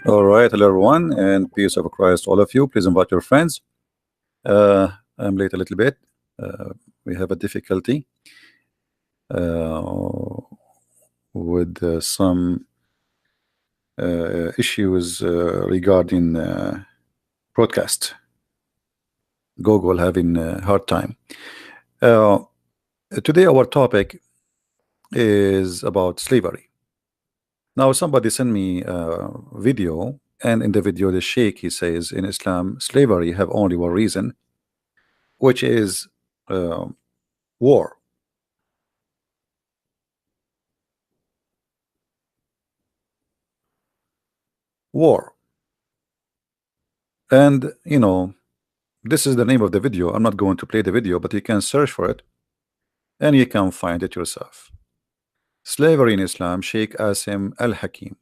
All right, hello everyone, and peace of Christ, all of you. Please invite your friends. I'm late a little bit. We have a difficulty uh, with some issues regarding broadcast. Google having a hard time. Uh, Today, our topic is about slavery. Now, somebody sent me a video, and in the video, the Sheikh he says in Islam, slavery have only one reason, which is uh, war. War. And this is the name of the video. I'm not going to play the video, but you can search for it and you can find it yourself. Slavery in Islam, Sheikh Asim Al-Hakim.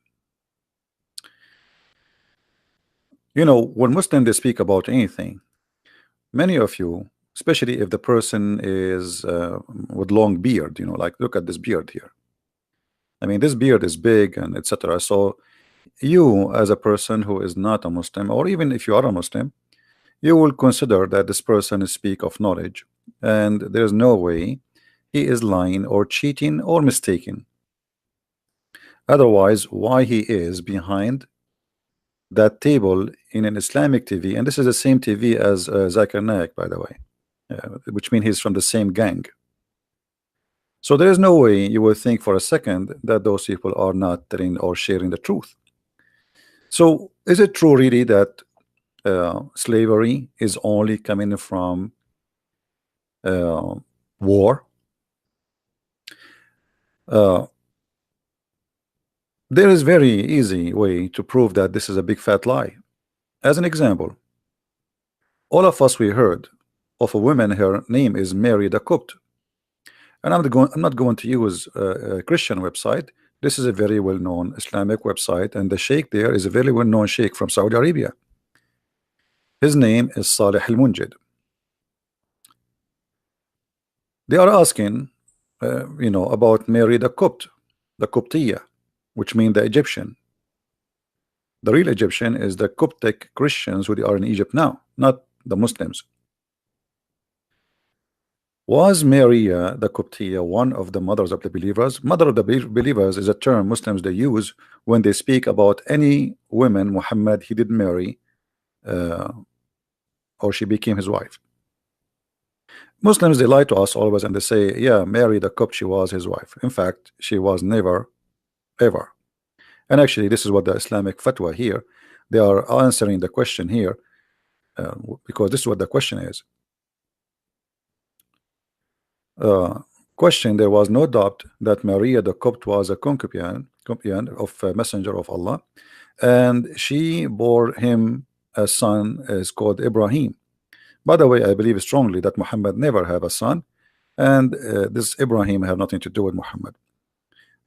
When Muslims they speak about anything, many of you, especially if the person is with long beard, like look at this beard here. I mean, this beard is big and etc. So you, as a person who is not a Muslim, or even if you are a Muslim, you will consider that this person is speak of knowledge, and there's no way he is lying or cheating or mistaken. Otherwise, why he is behind that table in an Islamic TV? And this is the same TV as Zakir Naik, by the way, which means he's from the same gang. So there is no way you will think for a second that those people are not telling or sharing the truth. So is it true really that slavery is only coming from war? There is very easy way to prove that this is a big fat lie. As an example, all of us we heard of a woman, her name is Mary the Copt, and I'm not going to use a Christian website. This is a very well-known Islamic website, and the sheikh there is a very well-known sheikh from Saudi Arabia. His name is Saleh Al-Munjid. They are asking about Mary the Copt, the Coptiya, which means the Egyptian. The real Egyptian is the Coptic Christians who are in Egypt now, not the Muslims. Was Maria the Coptiya one of the mothers of the believers? Mother of the believers is a term Muslims they use when they speak about any women Muhammad he did marry or she became his wife. Muslims they lie to us always and they say, yeah, Mary the Copt, she was his wife. In fact, she was never ever. And actually this is what the Islamic fatwa here, they are answering the question here because this is what the question is. Question: there was no doubt that Maria the Copt was a concubine of a messenger of Allah, and she bore him a son is called Ibrahim. By the way, I believe strongly that Muhammad never have a son, and this Ibrahim have nothing to do with Muhammad.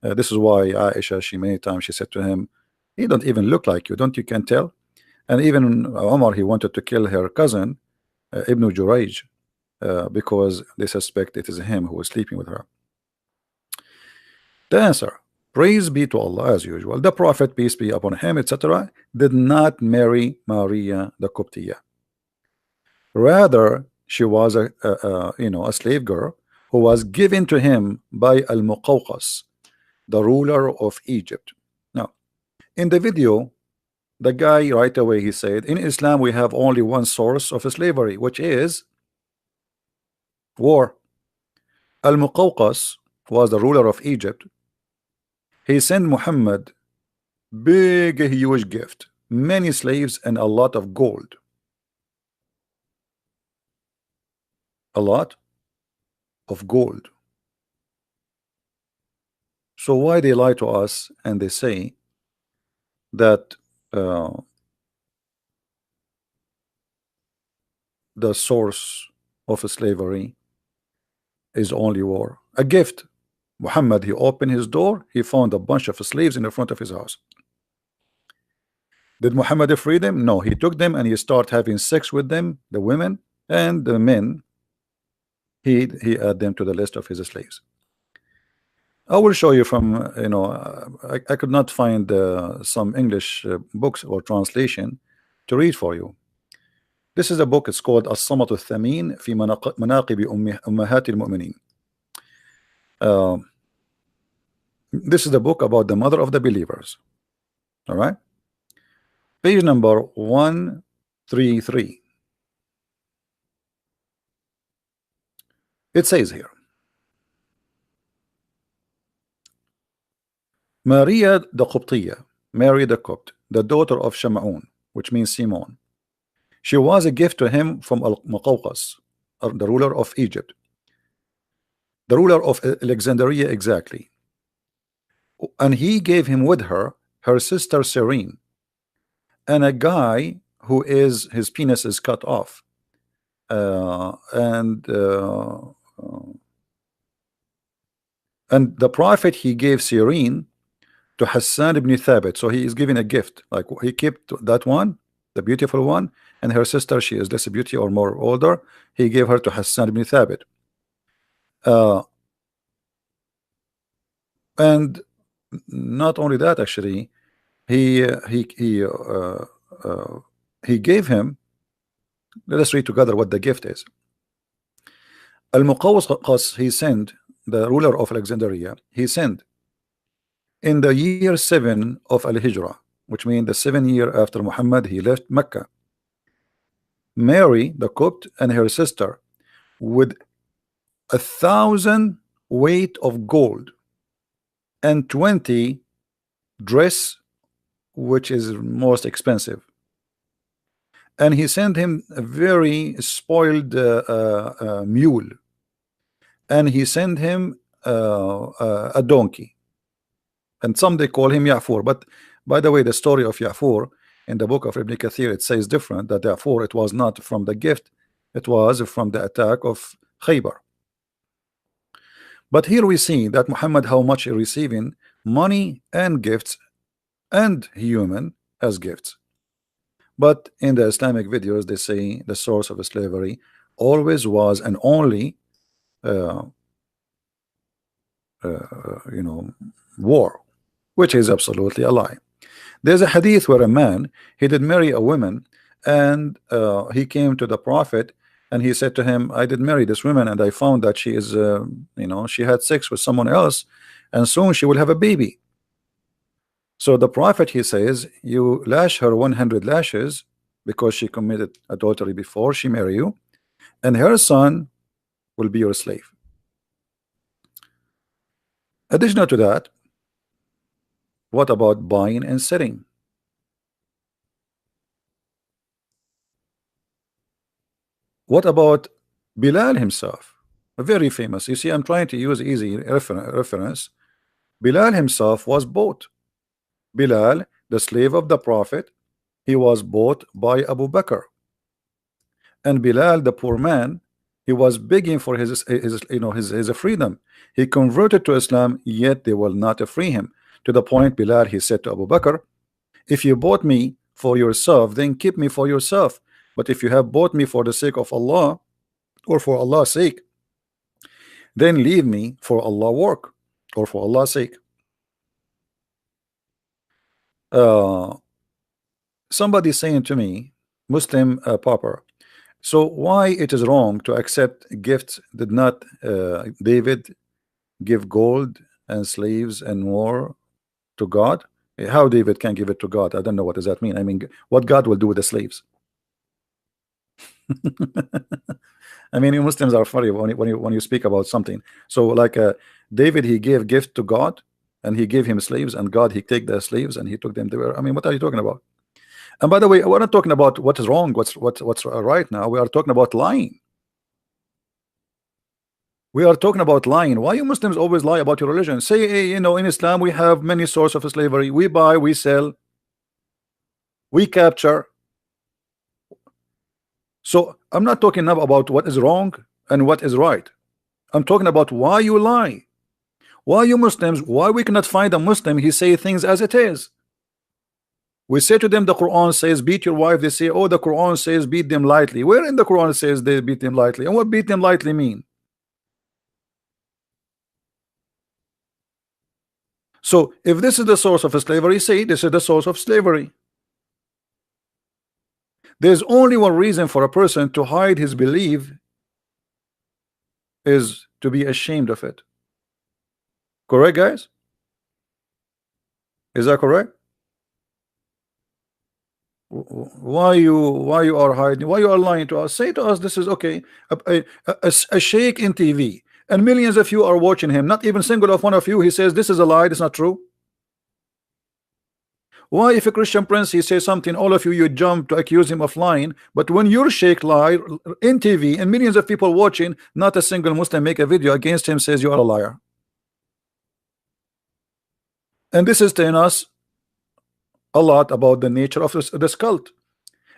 This is why Aisha, she many times she said to him, he don't even look like you, don't you can tell? And even Omar, he wanted to kill her cousin Ibn Jurayj because they suspect it is him who is sleeping with her. The answer: praise be to Allah, as usual. The Prophet, peace be upon him, etc., did not marry Maria the Coptiya. Rather, she was a slave girl who was given to him by Al-Muqawqas, the ruler of Egypt. Now, in the video, the guy right away he said, in Islam we have only one source of slavery, which is war. Al-Muqawqas was the ruler of Egypt. He sent Muhammad big huge gift, many slaves and a lot of gold. A lot of gold. So why they lie to us and they say that the source of slavery is only war? A gift. Muhammad, he opened his door, he found a bunch of slaves in the front of his house. Did Muhammad free them? No, he took them and he started having sex with them, the women and the men. He added them to the list of his slaves. I will show you from I could not find some English books or translation to read for you. This is a book. It's called الصمت الثمين في مناقب أمهات المؤمنين. This is the book about the mother of the believers. All right, page number 133. It says here, Maria the Qibtiyya, Mary the Copt, the daughter of Shama'un, which means Simon. She was a gift to him from Al-Muqawqas, the ruler of Egypt, the ruler of Alexandria exactly. And he gave him with her sister Serene, and a guy who is his penis is cut off, and the prophet, he gave Serene to Hassan ibn Thabit. So he is giving a gift, like he kept that one, the beautiful one, and her sister, she is less beauty or more older, he gave her to Hassan ibn Thabit. And not only that, actually, he gave him, let us read together what the gift is. Al-Muqawqas, he sent, the ruler of Alexandria, he sent in the year 7 of Al-Hijrah, which means the 7th year after Muhammad, he left Mecca, Mary the Copt and her sister with 1,000 weight of gold and 20 dress, which is most expensive. And he sent him a very spoiled mule, and he sent him a donkey, and some they call him Ya'fur. But by the way, the story of Ya'fur in the book of Ibn Kathir, it says different, that Ya'fur, it was not from the gift, it was from the attack of Khaybar. But here we see that Muhammad, how much he receiving money and gifts and human as gifts. But in the Islamic videos, they say the source of slavery always was and only war, which is absolutely a lie. There's a hadith where a man, he did marry a woman, and he came to the prophet and he said to him, I did marry this woman and I found that she is she had sex with someone else, and soon she will have a baby. So the prophet, he says, you lash her 100 lashes because she committed adultery before she married you, and her son will be your slave. Additional to that, what about buying and selling? What about Bilal himself? Very famous. You see, I'm trying to use easy reference. Bilal himself was bought. Bilal, the slave of the prophet, he was bought by Abu Bakr. And Bilal, the poor man, he was begging for his freedom. He converted to Islam, yet they will not free him. To the point, Bilal, he said to Abu Bakr, if you bought me for yourself, then keep me for yourself. But if you have bought me for the sake of Allah, or for Allah's sake, then leave me for Allah's work, or for Allah's sake. Somebody saying to me, Muslim pauper, so why it is wrong to accept gifts? Did not David give gold and slaves and more to God? How David can give it to God? I don't know, what does that mean? I mean, what God will do with the slaves? I mean, you Muslims are funny when you speak about something. So like David, he gave gift to God, and he gave him slaves, and God, he take the slaves and he took them there. I mean, what are you talking about? And by the way, we're not talking about what is wrong, what's right now. We are talking about lying. We are talking about lying. Why you Muslims always lie about your religion? Say, hey, in Islam we have many sources of slavery. We buy, we sell, we capture. So I'm not talking now about what is wrong and what is right. I'm talking about why you lie. Why you Muslims, why we cannot find a Muslim, he say things as it is. We say to them, the Quran says beat your wife. They say, oh, the Quran says beat them lightly. Where in the Quran says they beat them lightly? And what beat them lightly mean? So if this is the source of slavery, say this is the source of slavery. There's only one reason for a person to hide his belief, is to be ashamed of it. Correct, guys? Is that correct? Why you are hiding? Why you are lying to us? Say to us, this is okay. A sheikh in TV, and millions of you are watching him. Not even single of one of you. He says this is a lie. It's not true. Why, if a Christian prince he says something, all of you jump to accuse him of lying? But when your sheikh lie in TV and millions of people watching, not a single Muslim make a video against him, says you are a liar. And this is telling us a lot about the nature of this cult.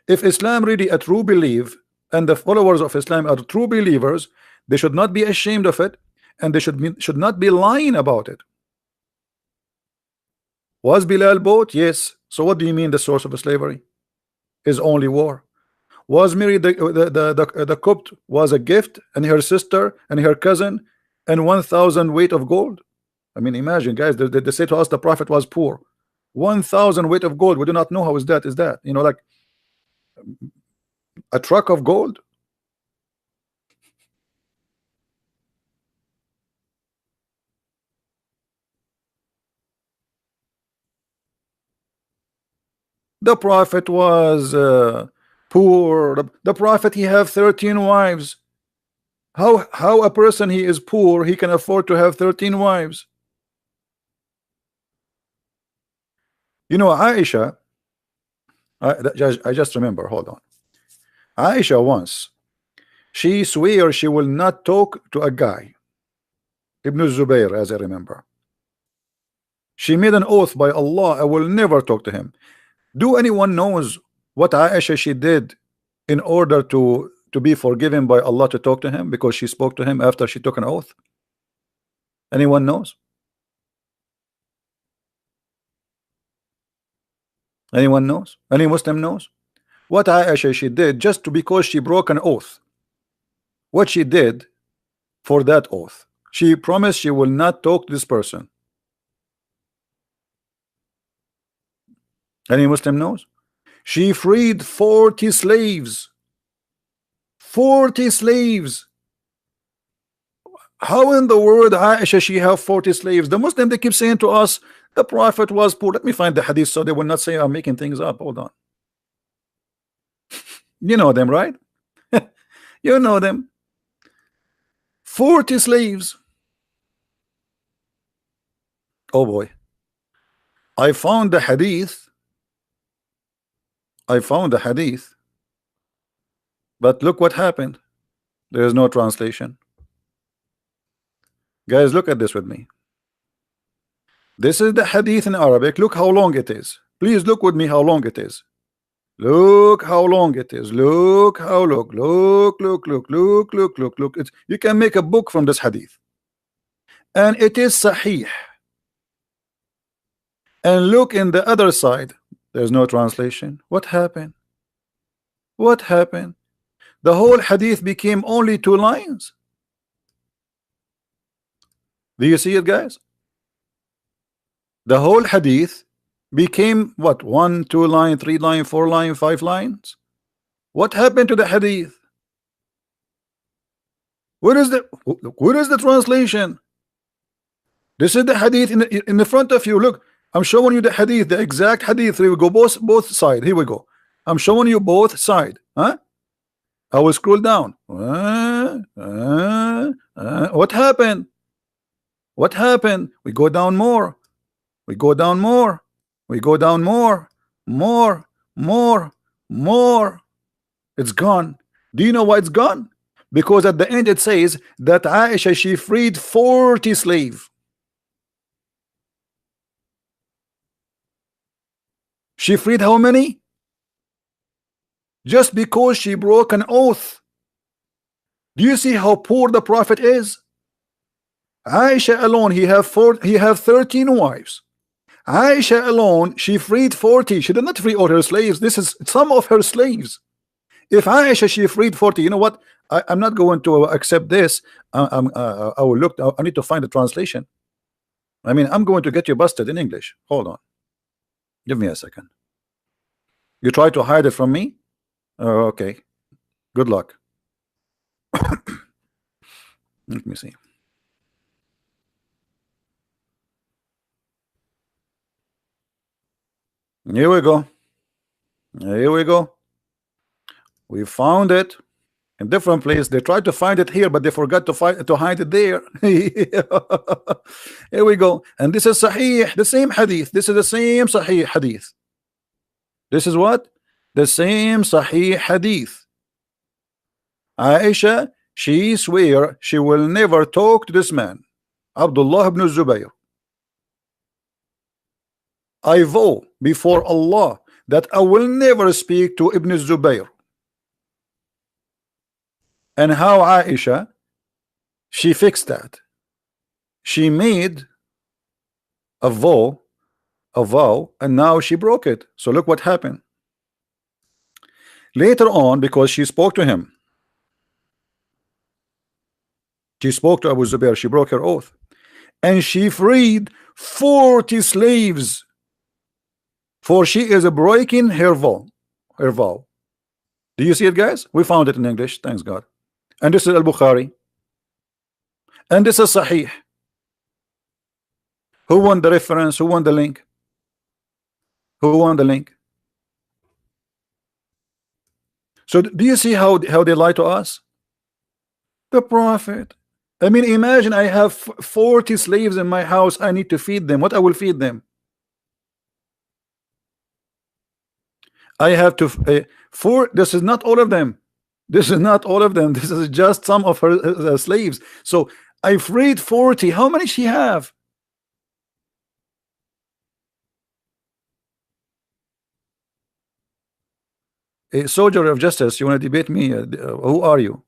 If Islam really a true belief, and the followers of Islam are true believers, they should not be ashamed of it, and they should not be lying about it. Was Bilal bought? Yes. So what do you mean the source of slavery is only war? Was Mary the Copt was a gift, and her sister and her cousin and 1,000 weight of gold? I mean, imagine, guys, they say to us the prophet was poor. 1,000 weight of gold. We do not know how is that. Is that, you know, like a truck of gold? The prophet was poor. The prophet, he have 13 wives. How a person he is poor, he can afford to have 13 wives? You know, Aisha, I just remember, hold on. Aisha once, she swear she will not talk to a guy, Ibn Zubayr, as I remember. She made an oath by Allah, I will never talk to him. Do anyone knows what Aisha she did in order to be forgiven by Allah to talk to him, because she spoke to him after she took an oath? Anyone knows? Anyone knows? Any Muslim knows what Aisha she did just because she broke an oath? What she did for that oath? She promised she will not talk to this person. Any Muslim knows? She freed 40 slaves. 40 slaves. How in the world Aisha she have 40 slaves? The Muslim, they keep saying to us the prophet was poor. Let me find the hadith so they will not say I'm making things up. Hold on. You know them, right? You know them. 40 slaves. Oh boy. I found the hadith. But look what happened. There is no translation. Guys, look at this with me. This is the hadith in Arabic. Look how long it is. Please look with me how long it is. Look how long it is. Look how look. It's, you can make a book from this hadith. And it is sahih. And look in the other side. There's no translation. What happened? What happened? The whole hadith became only 2 lines. Do you see it, guys? The whole hadith became what? 1, 2 line, 3 line, 4 line, 5 lines. What happened to the hadith? Where is the translation? This is the hadith in the front of you. Look, I'm showing you the hadith, the exact hadith. Here we go, both sides. Here we go. I'm showing you both sides. Huh? I will scroll down. What happened? What happened? We go down more. We go down more. We go down more. More. It's gone. Do you know why it's gone? Because at the end it says that Aisha she freed 40 slaves. She freed how many? Just because she broke an oath. Do you see how poor the prophet is? Aisha alone, he have 13 wives. Aisha alone, she freed 40. She did not free all her slaves. This is some of her slaves. If Aisha she freed 40, you know what? I'm not going to accept this. I will look. I need to find the translation. I mean, I'm going to get you busted in English. Hold on. Give me a second. You try to hide it from me? Oh, okay. Good luck. Let me see. Here we go. Here we go. We found it in different place. They tried to find it here, but they forgot to hide it there. Here we go. And this is Sahih, the same hadith. This is the same Sahih hadith. This is what? The same Sahih hadith. Aisha, she swear she will never talk to this man, Abdullah ibn Zubayr. I vow before Allah that I will never speak to Ibn Zubayr. And how Aisha, she fixed that. She made a vow, and now she broke it. So look what happened. Later on, because she spoke to him, she spoke to Abu Zubair, she broke her oath, and she freed 40 slaves, for she is breaking her vow. Do you see it, guys? We found it in English, thanks God. And this is Al-Bukhari, and this is Sahih. Who won the reference? Who won the link? Who won the link? So do you see how they lie to us? The Prophet. I mean, imagine I have 40 slaves in my house. I need to feed them. What I will feed them? I have to this is not all of them. This is not all of them. This is just some of her slaves. So I freed 40. How many she have? A soldier of justice, you want to debate me? Who are you?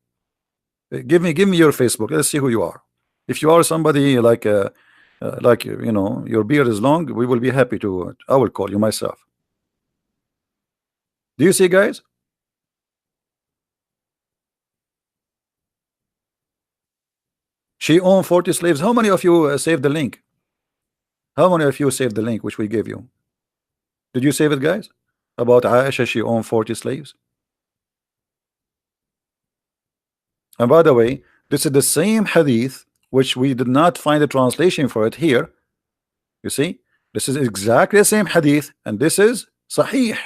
Give me your Facebook. Let's see who you are. If you are somebody like you know, your beard is long, we will be happy to. I will call you myself. Do you see, guys? She owned 40 slaves. How many of you saved the link? How many of you saved the link which we gave you? Did you save it, guys? About Aisha, she owned 40 slaves. And by the way, this is the same hadith which we did not find a translation for it here. You see, this is exactly the same hadith, and this is Sahih.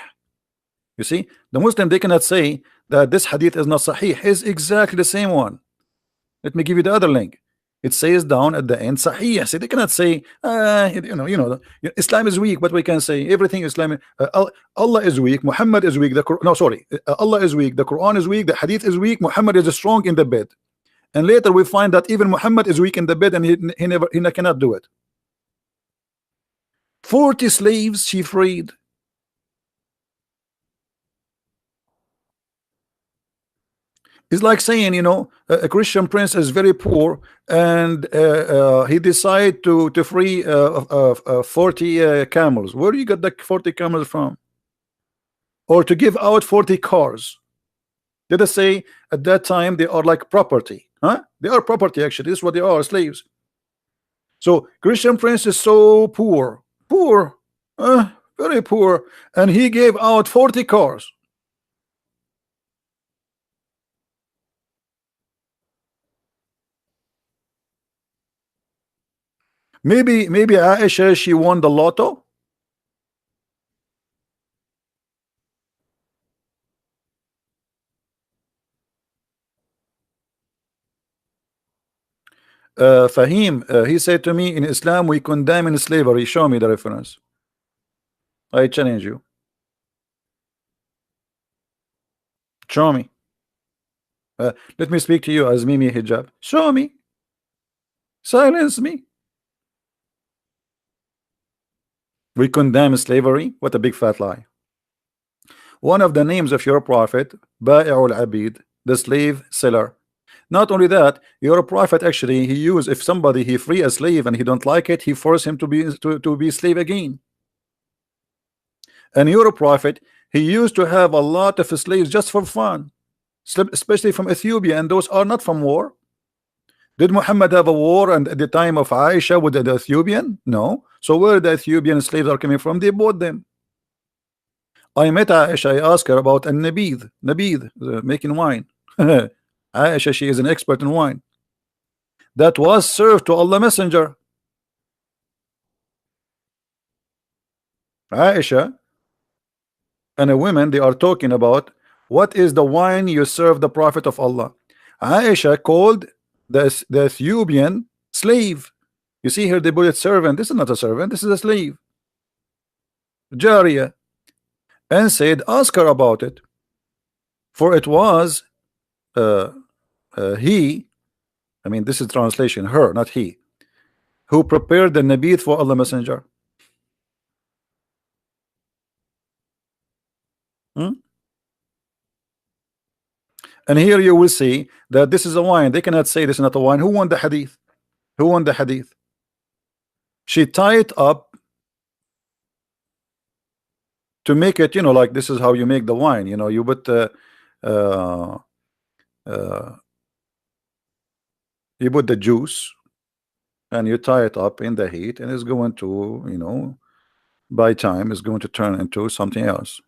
You see, the Muslim, they cannot say that this hadith is not Sahih. It's exactly the same one. Let me give you the other link. It says down at the end Sahih. See, they cannot say you know Islam is weak, but we can say everything Islam. Allah is weak, Muhammad is weak, Allah is weak, the Quran is weak, the hadith is weak, Muhammad is strong in the bed. And later we find that even Muhammad is weak in the bed, and he cannot do it. 40 slaves she freed. It's like saying, you know, a Christian prince is very poor, and he decided to free 40 camels. Where do you get the 40 camels from? Or to give out 40 cars. Let us say at that time they are like property. Huh? They are property, actually. This is what they are, slaves. So Christian prince is so poor, very poor, and he gave out 40 cars. Maybe Aisha, she won the lotto. Fahim, he said to me, in Islam we condemn slavery. Show me the reference. I challenge you. Show me. Let me speak to you as Mimi Hijab. Show me. Silence me. We condemn slavery. What a big fat lie. One of the names of your prophet, Ba'i'ul Abid, the slave seller. Not only that, your prophet actually, he used, if somebody he free a slave and he don't like it, he force him to be slave again. And your prophet, he used to have a lot of slaves just for fun, especially from Ethiopia, and those are not from war. Did Muhammad have a war and at the time of Aisha with the Ethiopian? No. So where the Ethiopian slaves are coming from? They bought them. I met Aisha. I asked her about an nabid, making wine. Aisha, she is an expert in wine. That was served to Allah Messenger. Aisha and a woman, they are talking about what is the wine you serve the Prophet of Allah. Aisha called the Ethiopian slave. You see here they put it servant. This is not a servant, this is a slave, Jariya, and said ask her about it, for it was he, I mean this is translation, her, not he, who prepared the nabith for Allah Messenger. And here you will see that this is a wine. They cannot say this is not a wine. Who won the hadith? Who won the hadith? She tied up to make it, you know, like this is how you make the wine. You know, you put uh, you put the juice and you tie it up in the heat, and it's going to, you know, by time it's going to turn into something else.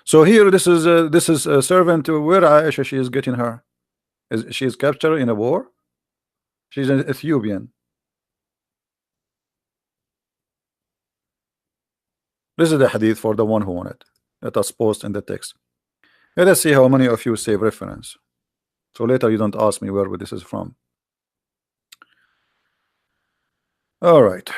So here this is a servant. Where Aisha she is getting her? She is captured in a war. She's an Ethiopian. This is the hadith for the one who won it. Let us post in the text. Let us see how many of you save reference. So later you don't ask me where this is from. All right.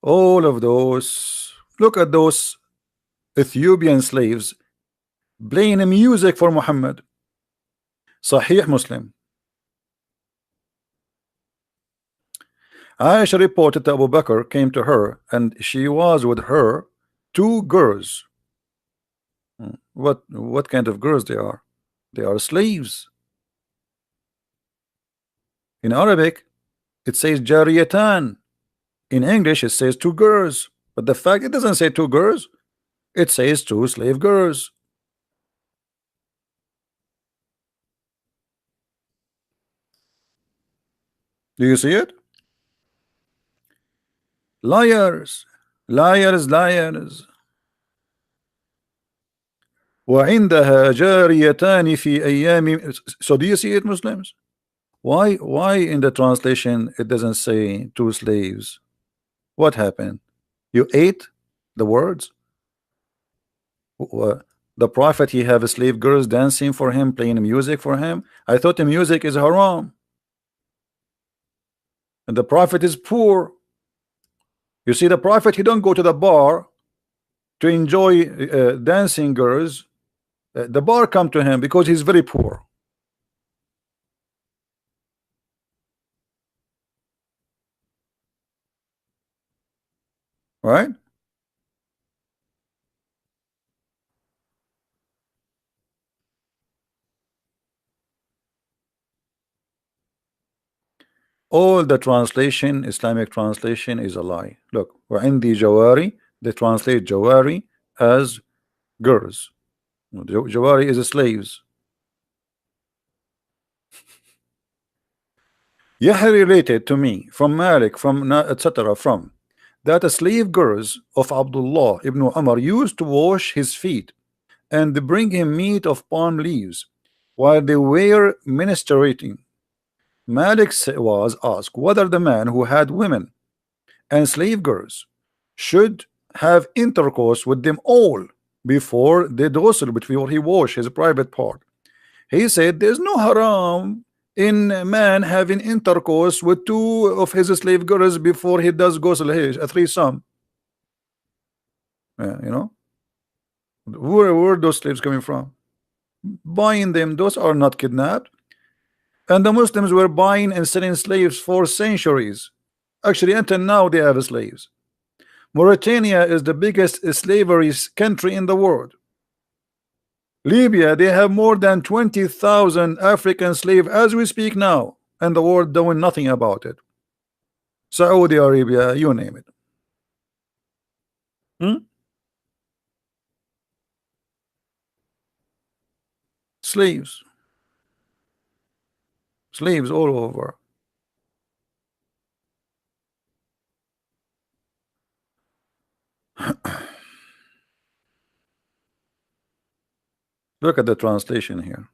All of those, look at those Ethiopian slaves playing music for Muhammad. Sahih Muslim. Aisha reported that Abu Bakr came to her and she was with her 2 girls. What kind of girls they are? They are slaves. In Arabic it says jariyatan. In English it says 2 girls, but the fact it doesn't say 2 girls, it says 2 slave girls. Do you see it? Liars, liars, liars. وعندها جاريتان في أيام. So do you see it, Muslims? Why in the translation it doesn't say 2 slaves? What happened? You ate the words? The Prophet, he have slave girls dancing for him, playing music for him. I thought the music is haram. And the Prophet is poor. You see, the Prophet, he don't go to the bar to enjoy dancing girls. The bar come to him because he's very poor. Right? All the translation, Islamic translation, is a lie. Look, وعندي جواري, they translate jawari as girls. Jawari is slaves. Yahya related to me from Malik, from etc. from that slave girls of Abdullah ibn Umar used to wash his feet and bring him meat of palm leaves while they were ministrating. Malik was asked whether the man who had women and slave girls should have intercourse with them all before the ghusl, before he wash his private part. He said there's no haram in a man having intercourse with 2 of his slave girls before he does ghusl, a threesome. You know, where those slaves coming from? Buying them, those are not kidnapped. And the Muslims were buying and selling slaves for centuries. Actually, until now they have slaves. Mauritania is the biggest slavery country in the world. Libya, they have more than 20,000 African slaves as we speak now, and the world doing nothing about it. Saudi Arabia, you name it. Hmm? Slaves, slaves all over. Look at the translation here.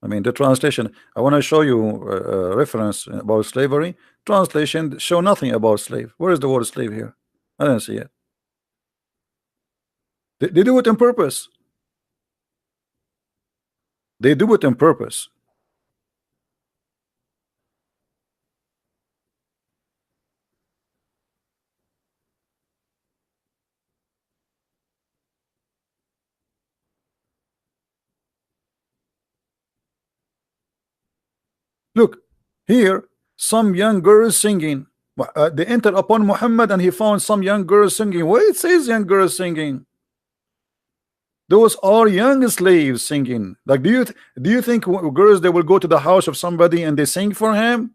I mean, the translation. I want to show you a reference about slavery. Translation show nothing about slave. Where is the word slave here? I don't see it. They do it on purpose. They do it on purpose. Look here, some young girls singing. They entered upon Muhammad and he found some young girls singing. Where it says young girls singing? Those are young slaves singing. Like, do you think girls they will go to the house of somebody and they sing for him?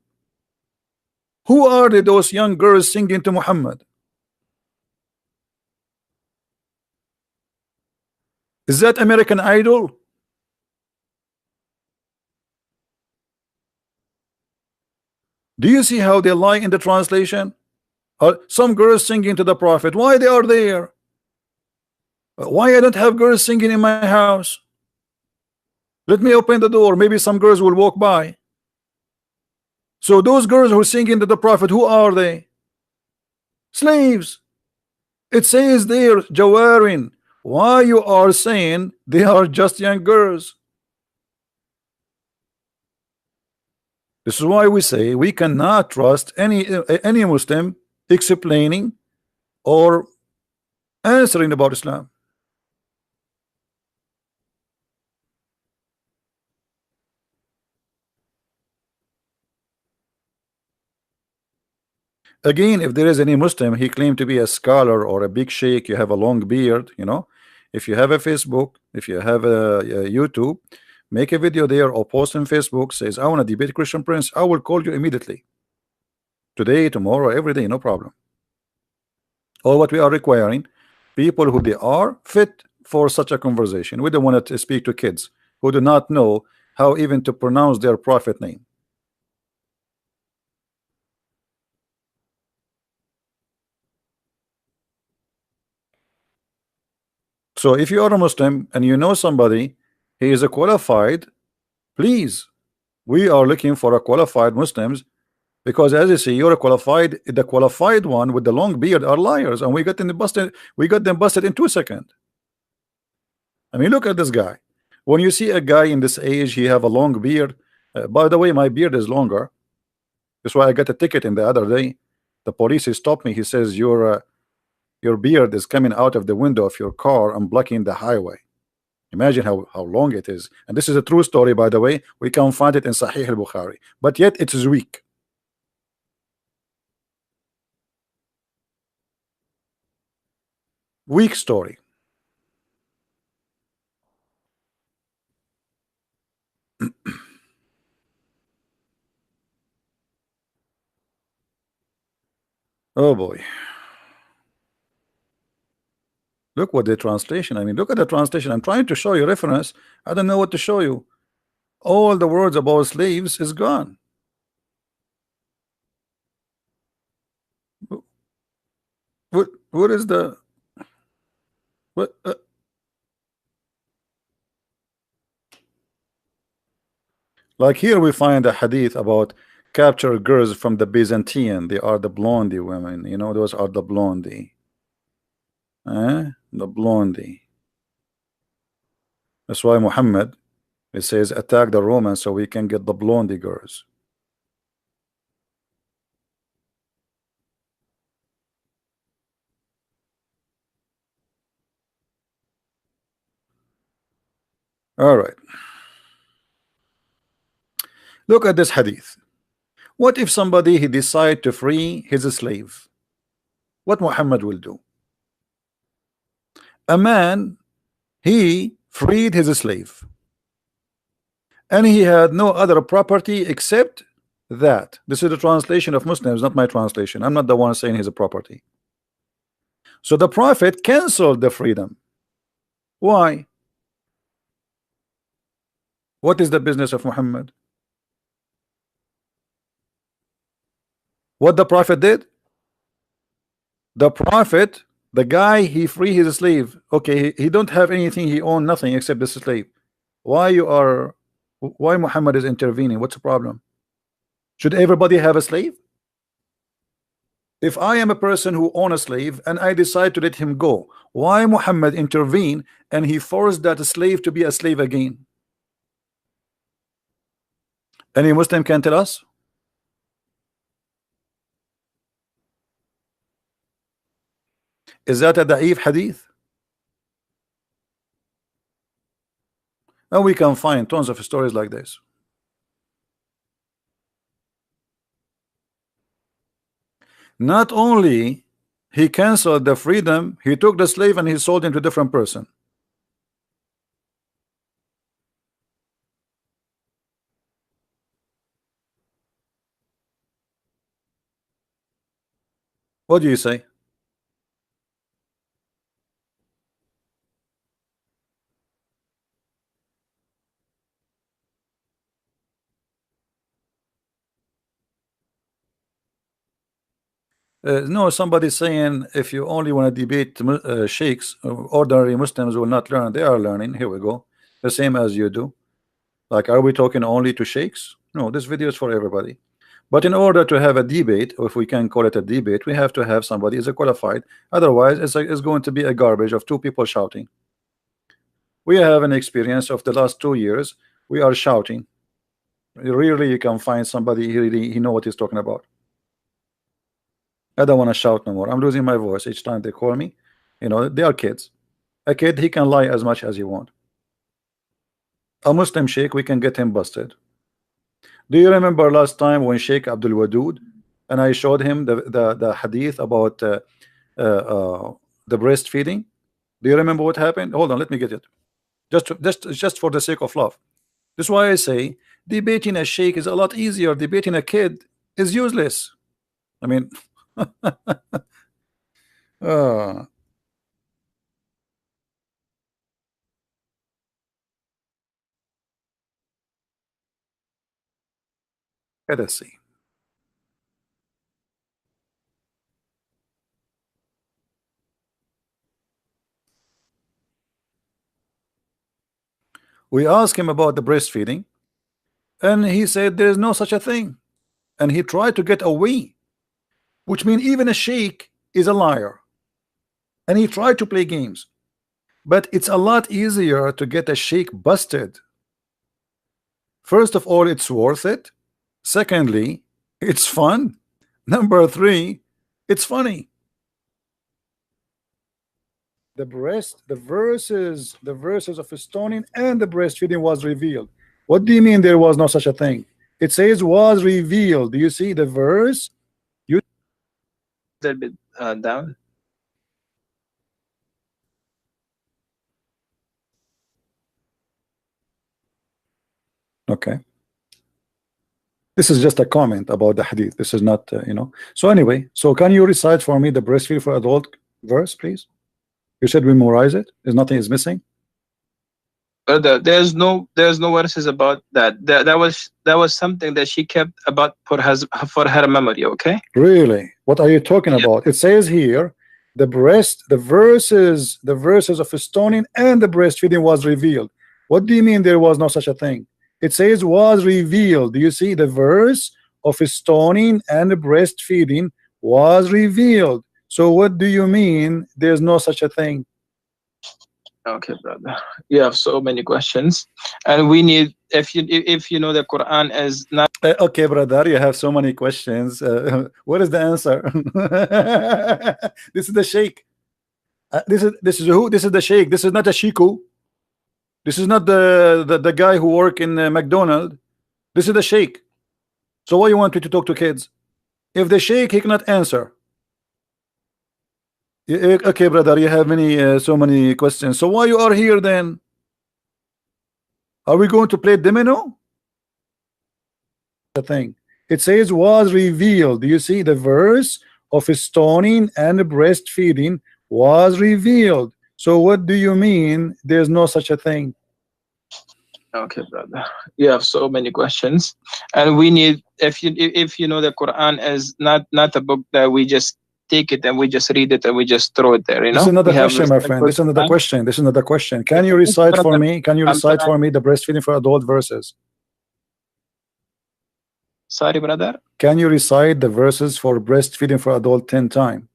Who are they, those young girls singing to Muhammad? Is that American Idol? Do you see how they lie in the translation? Some girls singing to the prophet. Why they are there? Why I don't have girls singing in my house? Let me open the door. Maybe some girls will walk by. So those girls who singing to the prophet, who are they? Slaves. It says there, Jawarin. Why you are saying they are just young girls? This is why we say we cannot trust any Muslim explaining or answering about Islam. Again, if there is any Muslim, he claimed to be a scholar or a big sheikh, you have a long beard, you know. If you have a Facebook, if you have a YouTube, make a video there or post on Facebook, says, I want to debate Christian Prince, I will call you immediately. Today, tomorrow, every day, no problem. All what we are requiring, people who they are fit for such a conversation. We don't want to speak to kids who do not know how even to pronounce their prophet name. So if you are a Muslim and you know somebody, he is a qualified, please, we are looking for a qualified Muslims, because as you see, you're a qualified, the qualified one with the long beard are liars, and we got them busted in 2 seconds. I mean, look at this guy. When you see a guy in this age, he have a long beard. By the way, my beard is longer. That's why I got a ticket in the other day. The police he stopped me. He says your beard is coming out of the window of your car and blocking the highway. Imagine how long it is. And this is a true story, by the way. We can find it in Sahih al-Bukhari, but yet it is weak. Weak story. Oh boy. Look what the translation. I mean, look at the translation. I'm trying to show you reference. I don't know what to show you. All the words about slaves is gone. What is the what? Like here we find a hadith about captured girls from the Byzantine. They are the blondie women. You know, those are the blondie. The blondie. That's why Muhammad, it says, attack the Romans so we can get the blondie girls. All right. Look at this hadith. What if somebody he decide to free his slave? What Muhammad will do? A man, he freed his slave, and he had no other property except that. This is the translation of Muslims, not my translation. I'm not the one saying he's a property. So the Prophet canceled the freedom. Why? What is the business of Muhammad? What the Prophet did? The Prophet, the guy, he free his slave. Okay, he don't have anything, he own nothing except the slave. Why Muhammad is intervening? What's the problem? Should everybody have a slave? If I am a person who own a slave and I decide to let him go, why Muhammad intervene and he forced that slave to be a slave again? Any Muslim can tell us? Is that a da'if hadith? And we can find tons of stories like this. Not only he canceled the freedom, he took the slave and he sold him to a different person. What do you say? No, somebody saying if you only want to debate sheikhs, ordinary Muslims will not learn. They are learning. Here we go. The same as you do. Like, are we talking only to sheikhs? No, this video is for everybody. But in order to have a debate, or if we can call it a debate, we have to have somebody is a qualified. Otherwise, it's going to be a garbage of two people shouting. We have an experience of the last 2 years. We are shouting. Rarely you can find somebody he know what he's talking about. I don't want to shout no more. I'm losing my voice each time they call me. You know, they are kids. A kid, he can lie as much as he want. A Muslim sheikh, we can get him busted. Do you remember last time when Sheikh Abdul Wadud and I showed him the hadith about the breastfeeding? Do you remember what happened? Hold on, let me get it. Just for the sake of love. This is why I say debating a sheikh is a lot easier. Debating a kid is useless. I mean, let us see. We asked him about the breastfeeding, and he said there is no such a thing, and he tried to get away, which means even a sheikh is a liar, and he tried to play games. But it's a lot easier to get a sheikh busted. First of all, it's worth it. Secondly, it's fun. Number three, it's funny. The verses of stoning and the breastfeeding was revealed. What do you mean there was no such a thing? It says was revealed. Do you see the verse? You a little bit down. Okay. This is just a comment about the hadith. This is not, you know. So anyway, so can you recite for me the breastfeed for adult verse, please? You said we memorize it. There's nothing is missing. There's no verses about that. That was something that she kept about for her memory. Okay. Really? What are you talking about? It says here, the verses of stoning and the breastfeeding was revealed. What do you mean there was no such a thing? It says was revealed. Do you see the verse of stoning and the breastfeeding was revealed? So what do you mean there's no such a thing? Okay, brother. You have so many questions, and we need if you know the Quran is not. Okay, brother, you have so many questions. What is the answer? This is the sheikh. This is who? This is the sheikh. This is not a shiku. This is not the guy who work in McDonald's. This is the sheikh. So why you want me to talk to kids? If the sheikh he cannot answer. Okay, brother, you have so many questions. So why you are here then? Are we going to play domino? The thing. It says was revealed. Do you see the verse of stoning and breastfeeding was revealed? So what do you mean there's no such a thing? Okay, brother. You have so many questions, and we need, if you know the Quran is not a book that we just take it and we just read it and we just throw it there. You This know, is another we have question, my respect friend. for This is another Quran. question. This is another question. Can you recite for Brother, me? Can you I'm recite trying. for me the breastfeeding for adult verses? Sorry, brother. Can you recite the verses for breastfeeding for adult 10 times?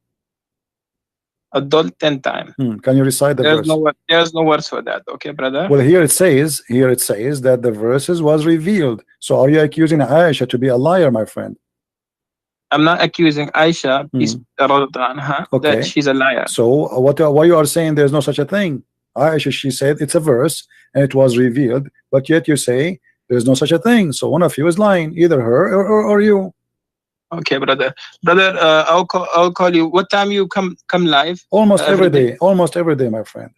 Adult 10 times. Can you recite the verse? There's no words for that. Okay, brother. Well, here it says that the verses was revealed. So are you accusing Aisha to be a liar, my friend? I'm not accusing Aisha, peace anha, Okay. that she's a liar. So why you are saying there's no such a thing? Aisha, she said it's a verse and it was revealed, but yet you say there's no such a thing. So one of you is lying, either her or you. Okay, brother. I'll call you. What time you come live? Almost every day. Almost every day, my friend.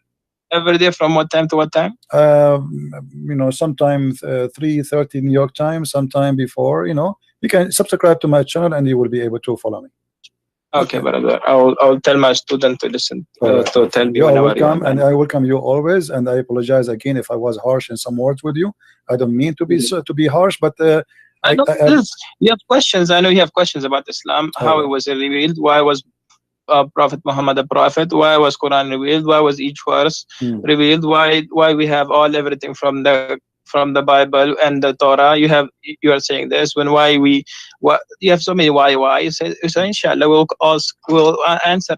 Every day from what time to what time? You know, sometimes 3:30 New York time, sometime before. You know, you can subscribe to my channel and you will be able to follow me. Okay, brother. I'll tell my student to listen to tell me. You are welcome, and I welcome you always. And I apologize again if I was harsh in some words with you. I don't mean to be harsh, but I know you have questions. I know you have questions about Islam, how it was revealed, why was Prophet Muhammad a prophet, why was Quran revealed, why was each verse revealed, why we have everything from the Bible and the Torah. You are saying this when you have so many why. So inshallah we'll answer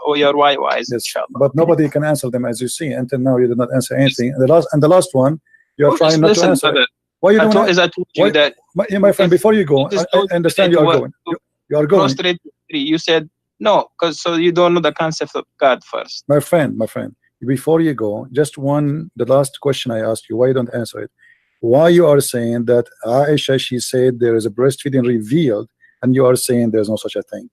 all your whys. Inshallah. But nobody can answer them, as you see. Until now you did not answer anything. And the last one you are trying not to answer. Why you don't? I told you that, my friend. Before you go, I understand you are going. You are going. You said no, because so you don't know the concept of God first. My friend. Before you go, the last question I asked you, why you don't answer it? Why you are saying that Aisha, she said there is a breastfeeding revealed, and you are saying there's no such a thing?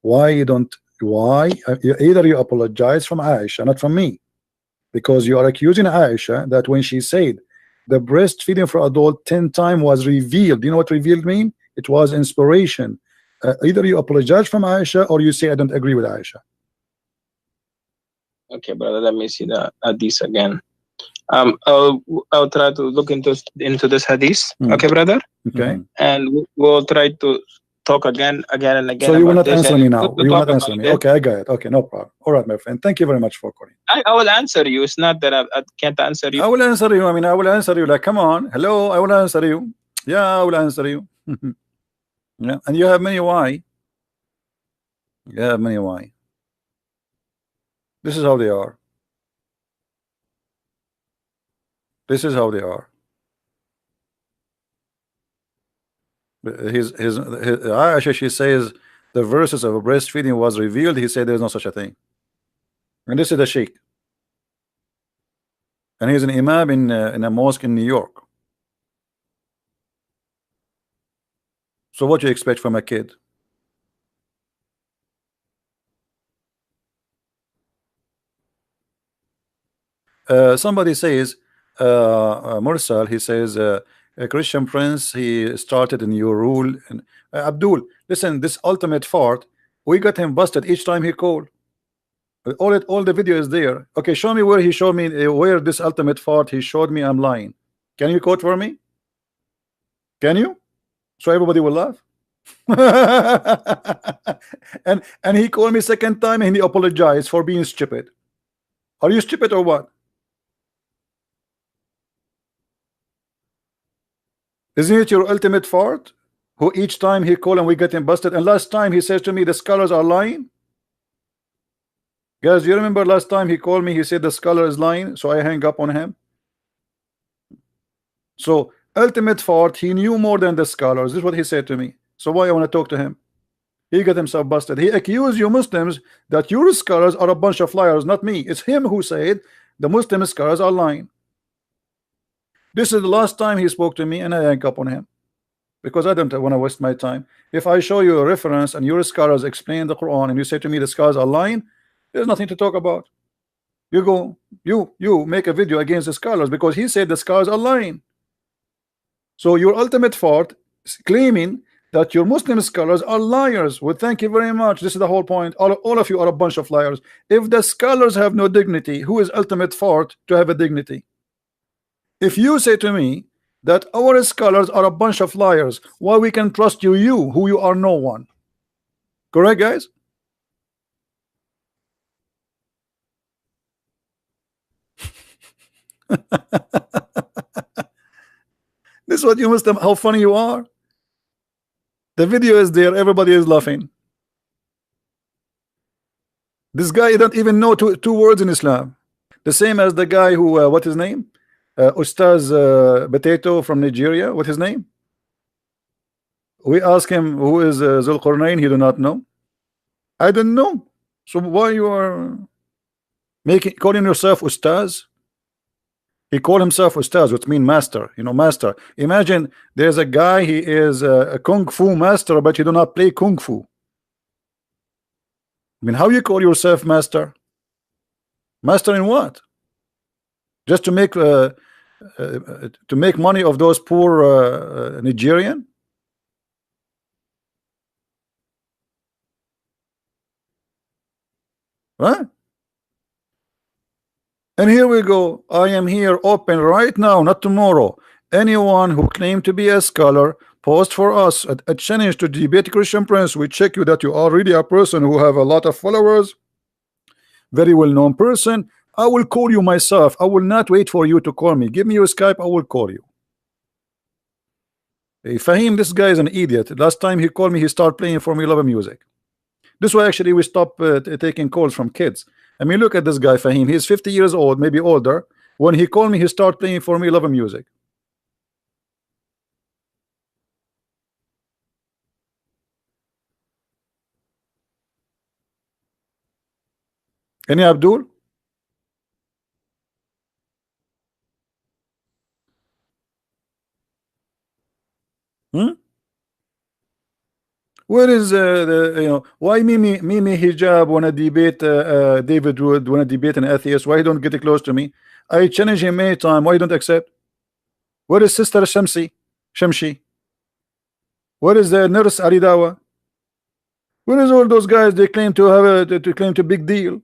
Why you don't? Why either you apologize from Aisha, not from me, because you are accusing Aisha that when she said the breastfeeding for adult 10 times was revealed. You know what revealed mean? It was inspiration. Either you apologize from Aisha or you say I don't agree with Aisha. Okay, brother. Let me see the hadith again. I'll try to look into this hadith. Okay, brother. Okay. And we'll try to talk again and again. So you will not answer me now. You will not answer me. Okay, I got it. Okay, no problem. All right, my friend. Thank you very much for calling. I will answer you. It's not that I can't answer you. I will answer you. I mean, I will answer you. Like, come on. Hello, I will answer you. Yeah, I will answer you. Yeah, and you have many why. You have many why. This is how they are. This is how they are. Aisha, she says the verses of breastfeeding was revealed. He said there's no such a thing. And this is the sheikh. And he's an imam in a mosque in New York. So what do you expect from a kid? Somebody says, Mursal, he says, a Christian Prince, he started a new rule. And Abdul, listen, this ultimate fart, we got him busted each time he called. All the video is there. Okay, show me where he showed me where this ultimate fart he showed me I'm lying. Can you quote for me? Can you? So everybody will laugh. and he called me second time and he apologized for being stupid. Are you stupid or what? Isn't it your ultimate fart? Who each time he called and we get him busted, and last time he says to me the scholars are lying. Guys, you remember last time he called me, he said the scholar is lying, so I hang up on him. So ultimate fart, he knew more than the scholars. This is what he said to me. So why I want to talk to him? He got himself busted. He accused you Muslims that your scholars are a bunch of liars, not me. It's him who said the Muslim scholars are lying. This is the last time he spoke to me, and I hang up on him because I don't want to waste my time. If I show you a reference and your scholars explain the Quran and you say to me the scholars are lying, there's nothing to talk about. You go, you make a video against the scholars because he said the scholars are lying. So your ultimate fart is claiming that your Muslim scholars are liars. Well, thank you very much. This is the whole point. All of you are a bunch of liars. If the scholars have no dignity, who is ultimate fault to have a dignity? If you say to me that our scholars are a bunch of liars, why we can trust you who you are no one? Correct, guys? This is what you must have, how funny you are. The video is there, everybody is laughing. This guy don't even know two words in Islam. The same as the guy who what his name? Ustaz Potato from Nigeria. What his name? We ask him who is Zulqarnain, he do not know. I don't know. So why you are calling yourself Ustaz? He called himself Ustaz, which means master, you know, master. Imagine there's a guy, he is a Kung Fu master, but you do not play Kung Fu. I mean, how you call yourself master? Master in what? Just to make money of those poor Nigerian? Right? And here we go. I am here open right now, not tomorrow. Anyone who claim to be a scholar, post for us a challenge to debate Christian Prince. We check you that you are really a person who have a lot of followers, very well-known person. I will call you myself. I will not wait for you to call me. Give me your Skype, I will call you. Hey, Fahim, this guy is an idiot. Last time he called me, he started playing Formula 11 music. This way, actually, we stop taking calls from kids. I mean, look at this guy, Fahim. He's 50 years old, maybe older. When he called me, he started playing Formula 11 music. Any Abdul? Hmm? Where is why Mimi Hijab wanna debate David Wood, wanna debate an atheist? Why he don't get close to me? I challenge him many times. Why you don't accept? Where is Sister Shamshi? Where is the nurse Aridawa? Where is all those guys? They claim to have to claim to big deal.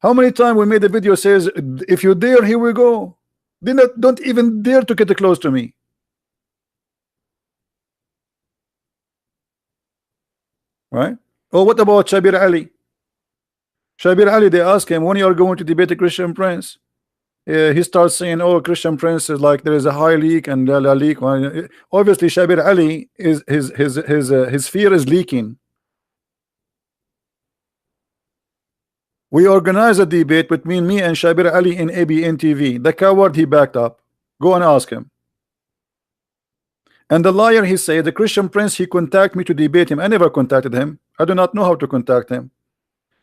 How many times we made a video says if you dare, here we go. They don't even dare to get close to me. Right? Oh, what about Shabir Ali? Shabir Ali, they ask him when you are going to debate a Christian Prince. He starts saying, "Oh, Christian Prince is like there is a high leak and la leak." Obviously, Shabir Ali is his fear is leaking. We organized a debate between me and Shabir Ali in ABN TV. The coward, he backed up. Go and ask him. And the liar, he said, the Christian Prince, he contacted me to debate him. I never contacted him. I do not know how to contact him.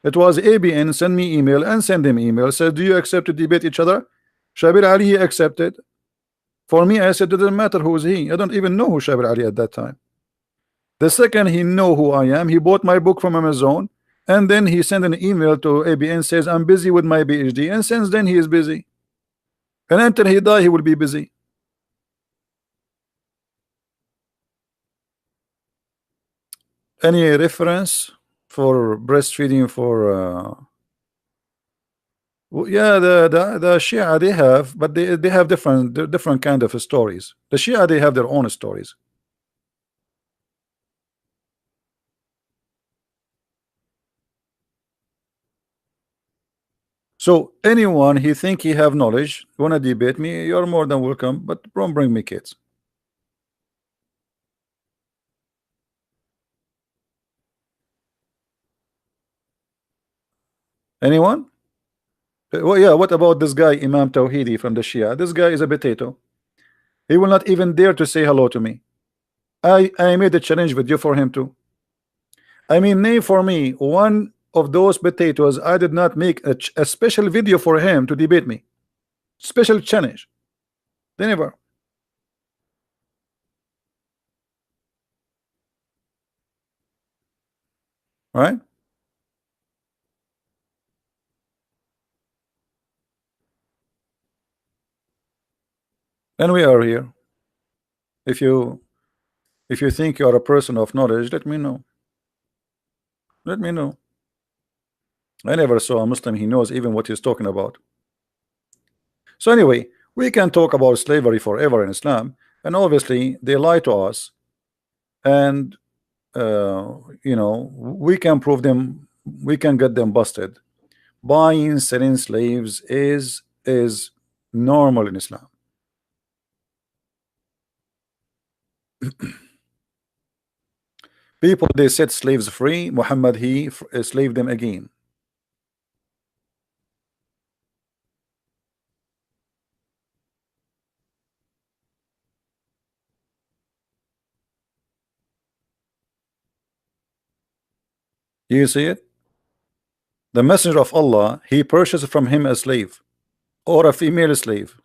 It was ABN send me email and send him email. Said, do you accept to debate each other? Shabir Ali, he accepted. For me, I said, it doesn't matter who is he. I don't even know who Shabir Ali at that time. The second he know who I am, he bought my book from Amazon. And then he sent an email to ABN, says, I'm busy with my PhD. And since then, he is busy. And until he die, he will be busy. Any reference for breastfeeding for yeah, the Shia they have, but they have different kind of stories. The Shia they have their own stories. So anyone he think he have knowledge, wanna debate me, you're more than welcome, but don't bring me kids. Anyone? Well, yeah, what about this guy Imam Tawhidi from the Shia? This guy is a potato. He will not even dare to say hello to me. I made a challenge video for him too. I mean, name for me one of those potatoes. I did not make a special video for him to debate me. Special challenge. They never. Right? And we are here. If you If you think you are a person of knowledge, let me know. Let me know. I never saw a Muslim he knows even what he's talking about. So anyway, we can talk about slavery forever in Islam, and obviously they lie to us, and you know, we can prove them, we can get them busted. Buying, selling slaves is normal in Islam. People, they set slaves free. Muhammad, he enslaved them again. You see it? The messenger of Allah, he purchased from him a slave or a female slave.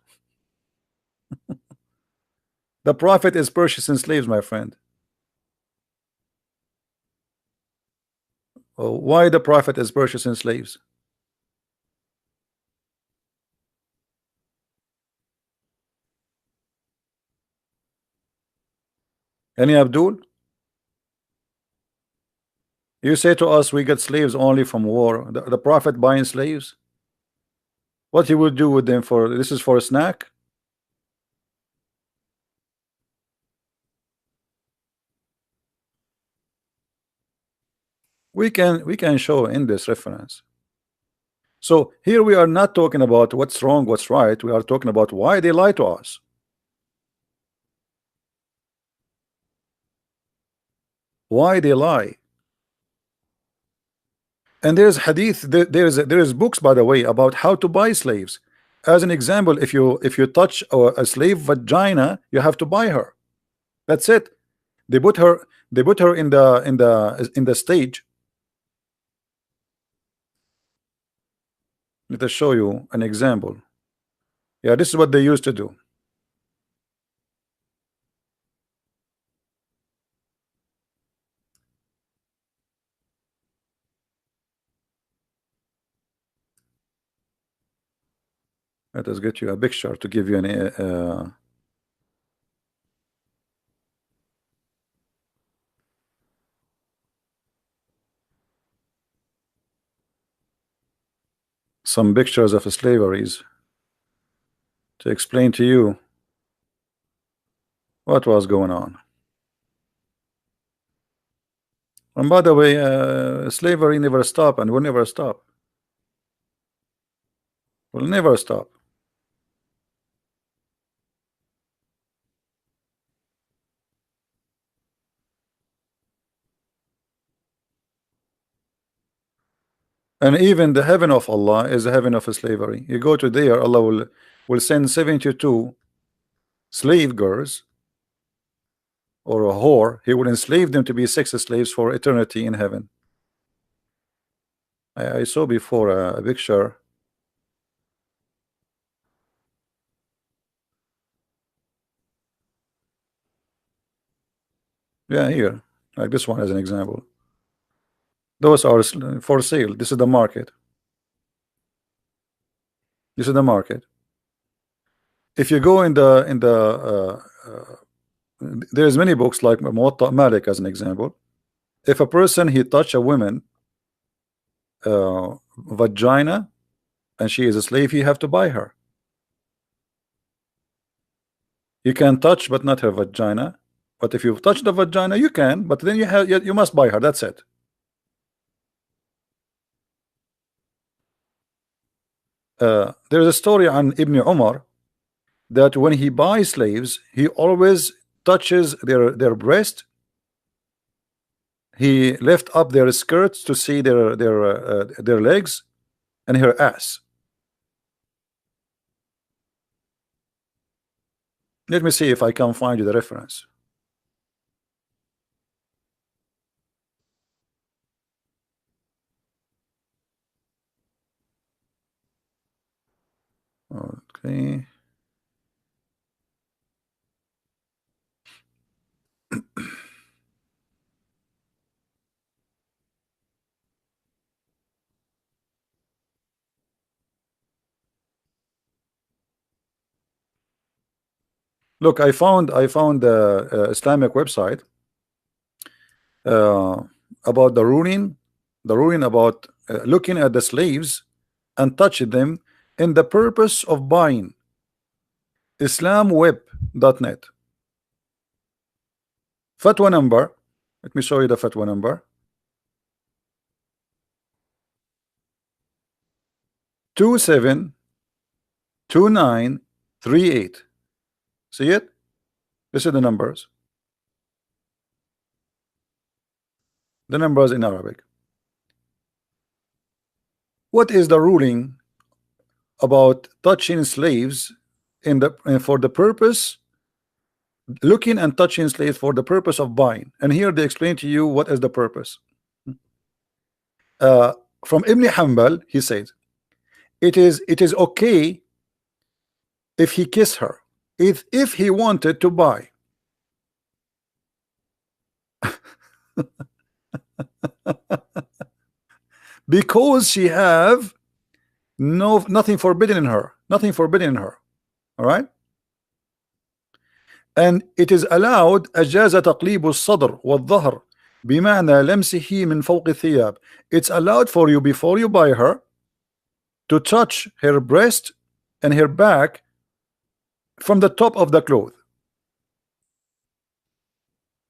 The prophet is purchasing slaves, my friend. Why the prophet is purchasing slaves? Any Abdul? You say to us we get slaves only from war. The prophet buying slaves? What he would do with them for? This is for a snack? We can show in this reference. So here we are not talking about what's wrong, what's right. We are talking about why they lie to us. Why they lie. And there's hadith, there is books, by the way, about how to buy slaves. As an example, if you touch a slave vagina, you have to buy her. That's it. They put her in the stage. Let us show you an example. Yeah, this is what they used to do. Let us get you a picture to give you an some pictures of slaveries to explain to you what was going on. And by the way, slavery never stop and will never stop. Will never stop. And even the heaven of Allah is the heaven of slavery. You go to there, Allah will send 72 slave girls or a whore. He will enslave them to be sex slaves for eternity in heaven. I saw before a picture. Yeah, here, like this one as an example. Those are for sale. This is the market. This is the market. If you go in the there's many books like Muwatta Malik as an example. If a person he touch a woman vagina and she is a slave, you have to buy her. You can touch but not her vagina. But if you touch the vagina, you can, but then you must buy her. That's it. There is a story on Ibn Umar that when he buys slaves, he always touches their breast. He lift up their skirts to see their legs and her ass. Let me see if I can find you the reference. Okay. Look, I found the Islamic website. about the ruling about looking at the slaves and touching them in the purpose of buying. islamweb.net fatwa number, let me show you the fatwa number, 272938. See it? This is the numbers. The numbers in Arabic. What is the ruling about touching slaves in the for the purpose, looking and touching slaves for the purpose of buying? And here they explain to you what is the purpose. From Ibn Hanbal, he says it is okay if he kissed her, if he wanted to buy. Because she have nothing forbidden in her, all right? And it is allowed أجاز تقليب الصدر والظهر بمعنى لمسه من فوق الثياب. It's allowed for you, before you buy her, to touch her breast and her back from the top of the cloth.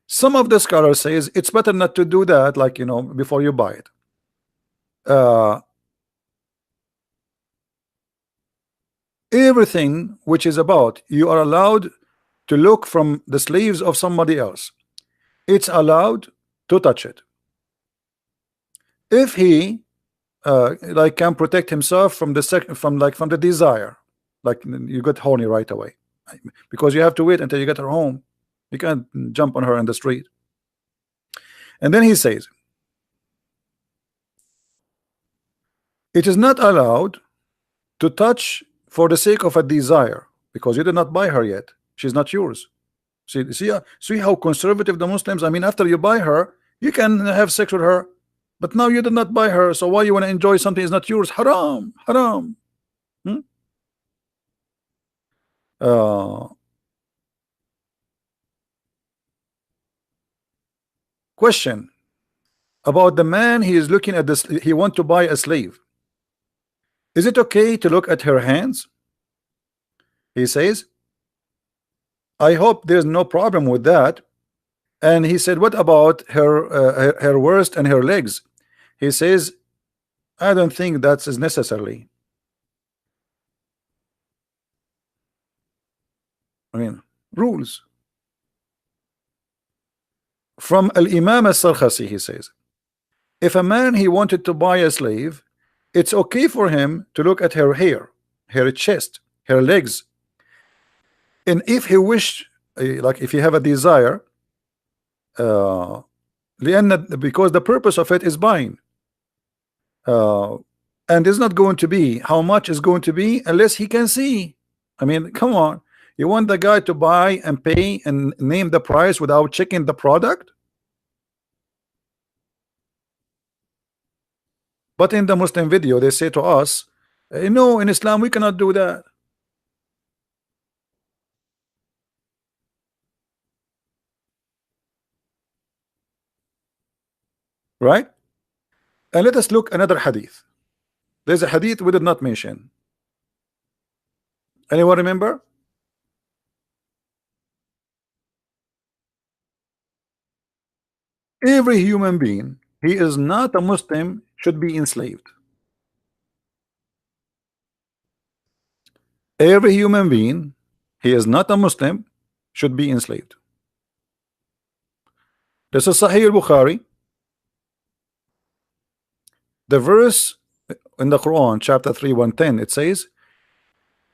Some of the scholars says it's better not to do that, like, you know, before you buy it. Everything which is about you are allowed to look from the sleeves of somebody else, it's allowed to touch it if he like can protect himself from the from the desire, like you get horny right away, because you have to wait until you get her home. You can't jump on her in the street. And then he says it is not allowed to touch for the sake of a desire, because you did not buy her yet. She's not yours. See how conservative the Muslims. I mean, after you buy her, you can have sex with her, but now you did not buy her, so why you want to enjoy something is not yours? Haram, haram. Question about the man. He is looking at this, he want to buy a slave. Is it okay to look at her hands? He says, I hope there's no problem with that. And he said, what about her waist and her legs? He says, I don't think that's as necessary. I mean, rules. From Al-Imam Al-Sarkhasi, he says, if a man he wanted to buy a slave, it's okay for him to look at her hair, her chest, her legs, and if he wished, like if you have a desire, because the purpose of it is buying, and it's not going to be how much is going to be unless he can see. I mean, come on, you want the guy to buy and pay and name the price without checking the product? But in the Muslim video they say to us, no, in Islam we cannot do that. Right? And let us look another hadith. There's a hadith we did not mention. Anyone remember? Every human being, he is not a Muslim, should be enslaved. Every human being, he is not a Muslim, should be enslaved. This is Sahih al-Bukhari. The verse in the Quran, chapter 3, 110, it says,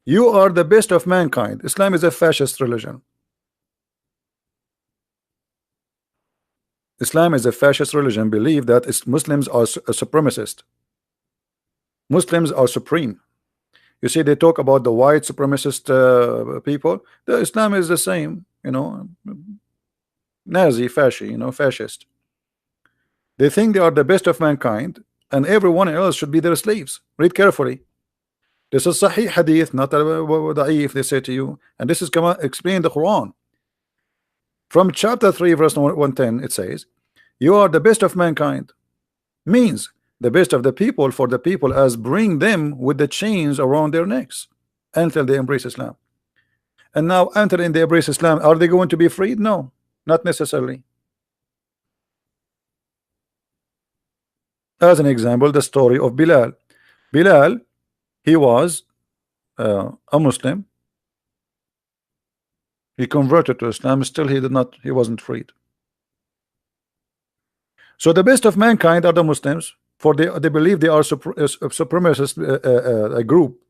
you are the best of mankind. Islam is a fascist religion. Islam is a fascist religion. Believe that Muslims are a supremacist. Muslims are supreme. You see, they talk about the white supremacist people. The Islam is the same, you know, Nazi, fascist, you know, fascist. They think they are the best of mankind, and everyone else should be their slaves. Read carefully. This is Sahih hadith, not da'if, they say to you, and this is explained in the Quran. From chapter 3, verse 110, it says, You are the best of mankind means the best of the people for the people, as bring them with the chains around their necks until they embrace Islam. And now enter in, they embrace Islam, are they going to be freed? No, not necessarily. As an example, the story of Bilal. Bilal, he was a Muslim. He converted to Islam, still he wasn't freed. So the best of mankind are the Muslims, for they believe they are supremacist a group.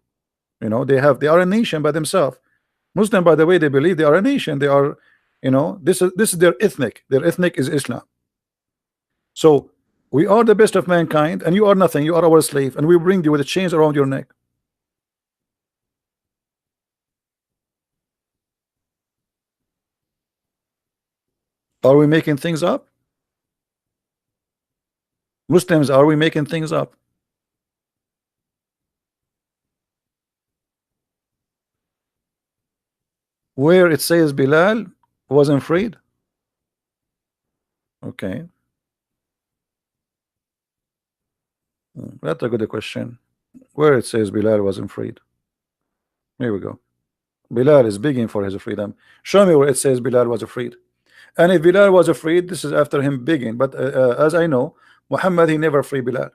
You know, they are a nation by themselves. Muslim, by the way, they believe they are a nation. They are, you know, this is their ethnic. Their ethnic is Islam. So we are the best of mankind, and you are nothing. You are our slave, and we bring you with the chains around your neck. Are we making things up? Muslims, are we making things up? Where it says Bilal wasn't freed? Okay. That's a good question. Where it says Bilal wasn't freed? Here we go. Bilal is begging for his freedom. Show me where it says Bilal was freed. And if Bilal was freed, this is after him begging. But as I know, Muhammad, he never free Bilal.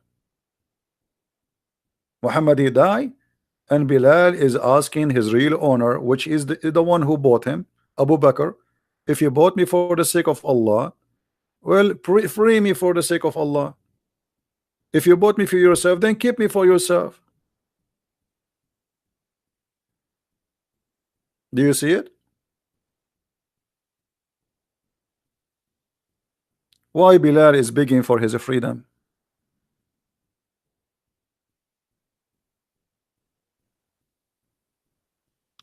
Muhammad, he died, and Bilal is asking his real owner, which is the one who bought him, Abu Bakr, if you bought me for the sake of Allah, well, free me for the sake of Allah. If you bought me for yourself, then keep me for yourself. Do you see it? Why Bilal is begging for his freedom?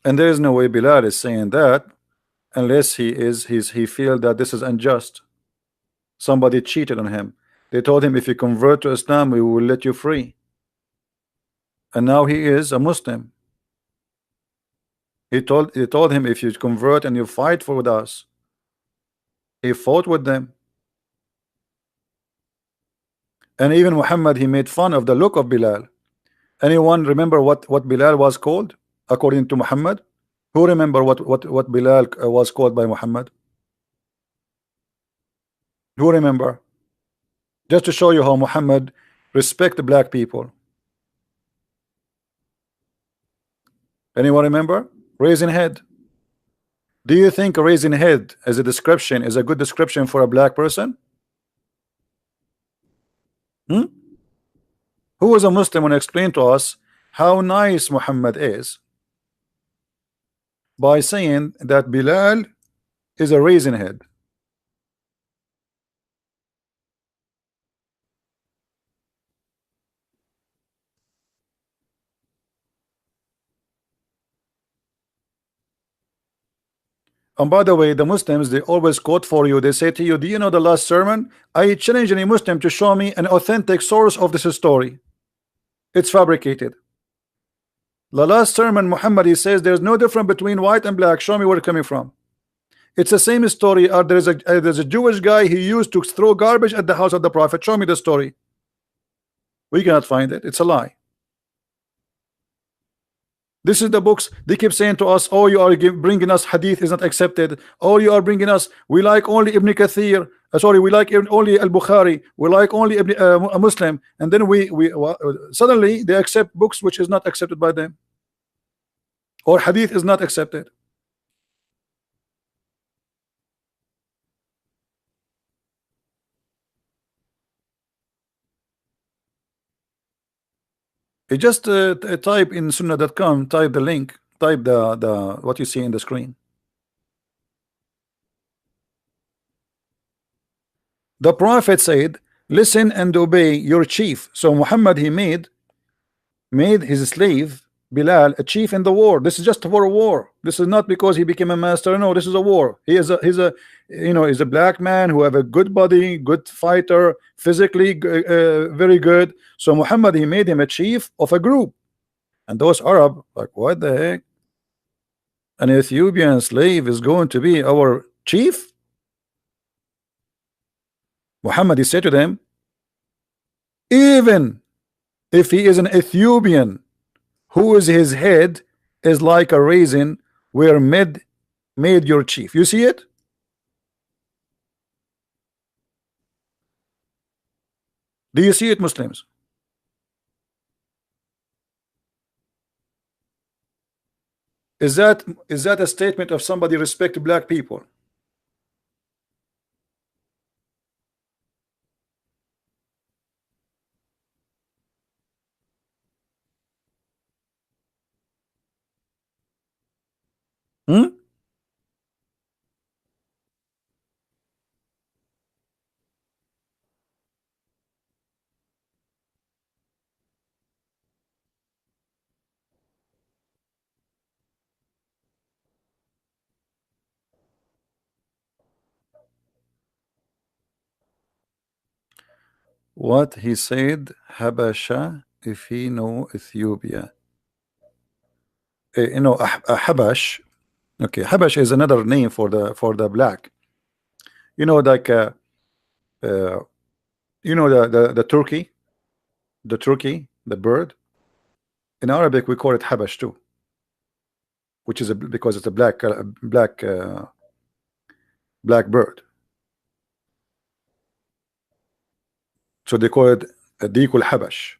And there is no way Bilal is saying that unless he feel that this is unjust. Somebody cheated on him. They told him, if you convert to Islam, we will let you free. And now he is a Muslim. He told him, if you convert and you fight for with us. He fought with them. And even Muhammad, he made fun of the look of Bilal. Anyone remember what Bilal was called according to Muhammad? Who remember what Bilal was called by Muhammad? Who remember? Just to show you how Muhammad respect the black people. Anyone remember? Raising head. Do you think raising head as a description is a good description for a black person? Who is a Muslim and explain to us how nice Muhammad is by saying that Bilal is a raising head? And by the way, the Muslims, they always quote for you. They say to you, do you know the last sermon? I challenge any Muslim to show me an authentic source of this story. It's fabricated. The last sermon, Muhammad, he says there's no difference between white and black. Show me where it's coming from. It's the same story. There's a Jewish guy he used to throw garbage at the house of the Prophet. Show me the story. We cannot find it. It's a lie. This is the books. They keep saying to us, oh, you are bringing us hadith is not accepted. Oh, you are bringing us, we like only Ibn Kathir. Sorry, we like only Al-Bukhari. We like only a Muslim. And then suddenly they accept books which is not accepted by them. Or hadith is not accepted. You just type in sunnah.com, type the link, type the what you see in the screen. The Prophet said, listen and obey your chief. So Muhammad, he made his slave Bilal a chief in the war. This is just for a war. This is not because he became a master. No, this is a war. He's a black man who have a good body, good fighter, physically very good. So Muhammad, he made him a chief of a group. And those Arab, like, what the heck? An Ethiopian slave is going to be our chief? Muhammad, he said to them, even if he is an Ethiopian whose his head is like a raisin, were made your chief. You see it? Do you see it, Muslims? Is that a statement of somebody respect black people? Hmm? What he said, Habasha, if he know Ethiopia. You know, Habash. Okay, Habash is another name for the black. You know, like you know the turkey, the bird. In Arabic, we call it Habash too, which is because it's a black bird. So they call it Dikul Habash.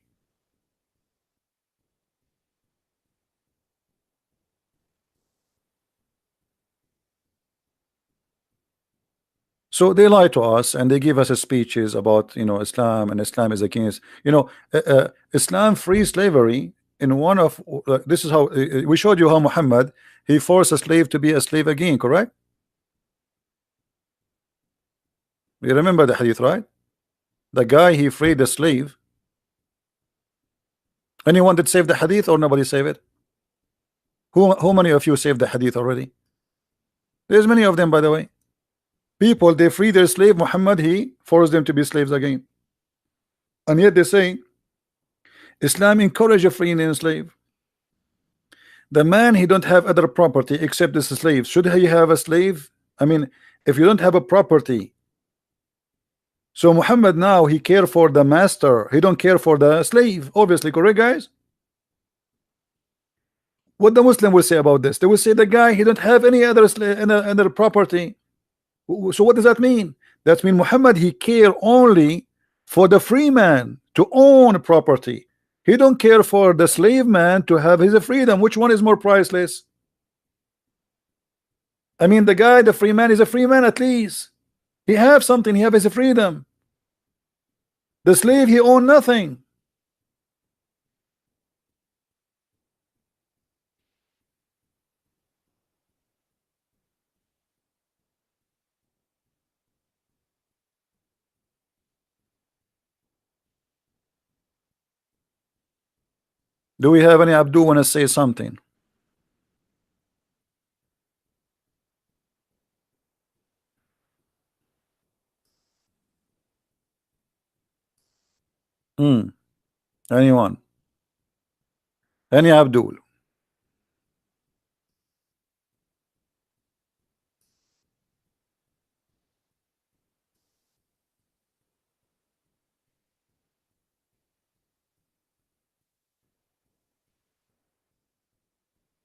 So they lie to us and they give us speeches about, you know, Islam, and Islam is against, you know, Islam free slavery. In one of this is how we showed you how Muhammad, he forced a slave to be a slave again, correct? You remember the hadith, right? The guy, he freed the slave. Anyone that saved the hadith, or nobody saved it? How many of you saved the hadith already? There's many of them, by the way. People, they free their slave. Muhammad, he forced them to be slaves again. And yet they say Islam encourage a free and slave. The man, he don't have other property except this slave. Should he have a slave? I mean, if you don't have a property, so Muhammad now, he care for the master, he don't care for the slave, obviously, correct, guys? What the Muslim will say about this? They will say the guy, he don't have any other other property. So what does that mean? That means Muhammad, he care only for the free man to own property. He don't care for the slave man to have his freedom. Which one is more priceless? I mean, the guy, the free man, is a free man at least. He have something, he have his freedom. The slave, he own nothing. Do we have any Abdul want to say something? Anyone? Any Abdul?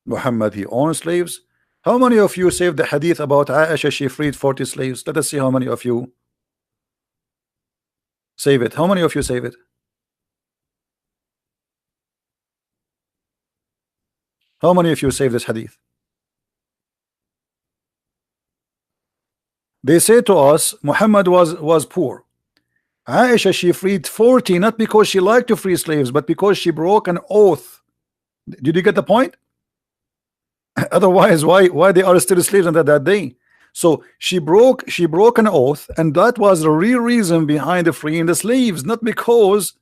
Muhammad, he owns slaves. How many of you saved the hadith about Aisha, she freed 40 slaves? Let us see how many of you save it. How many of you save it? How many of you save this hadith? They say to us Muhammad was poor. Aisha, she freed 40 not because she liked to free slaves, but because she broke an oath. Did you get the point? Otherwise, why they are still slaves until that day? So she broke an oath, and that was the real reason behind the freeing the slaves, not because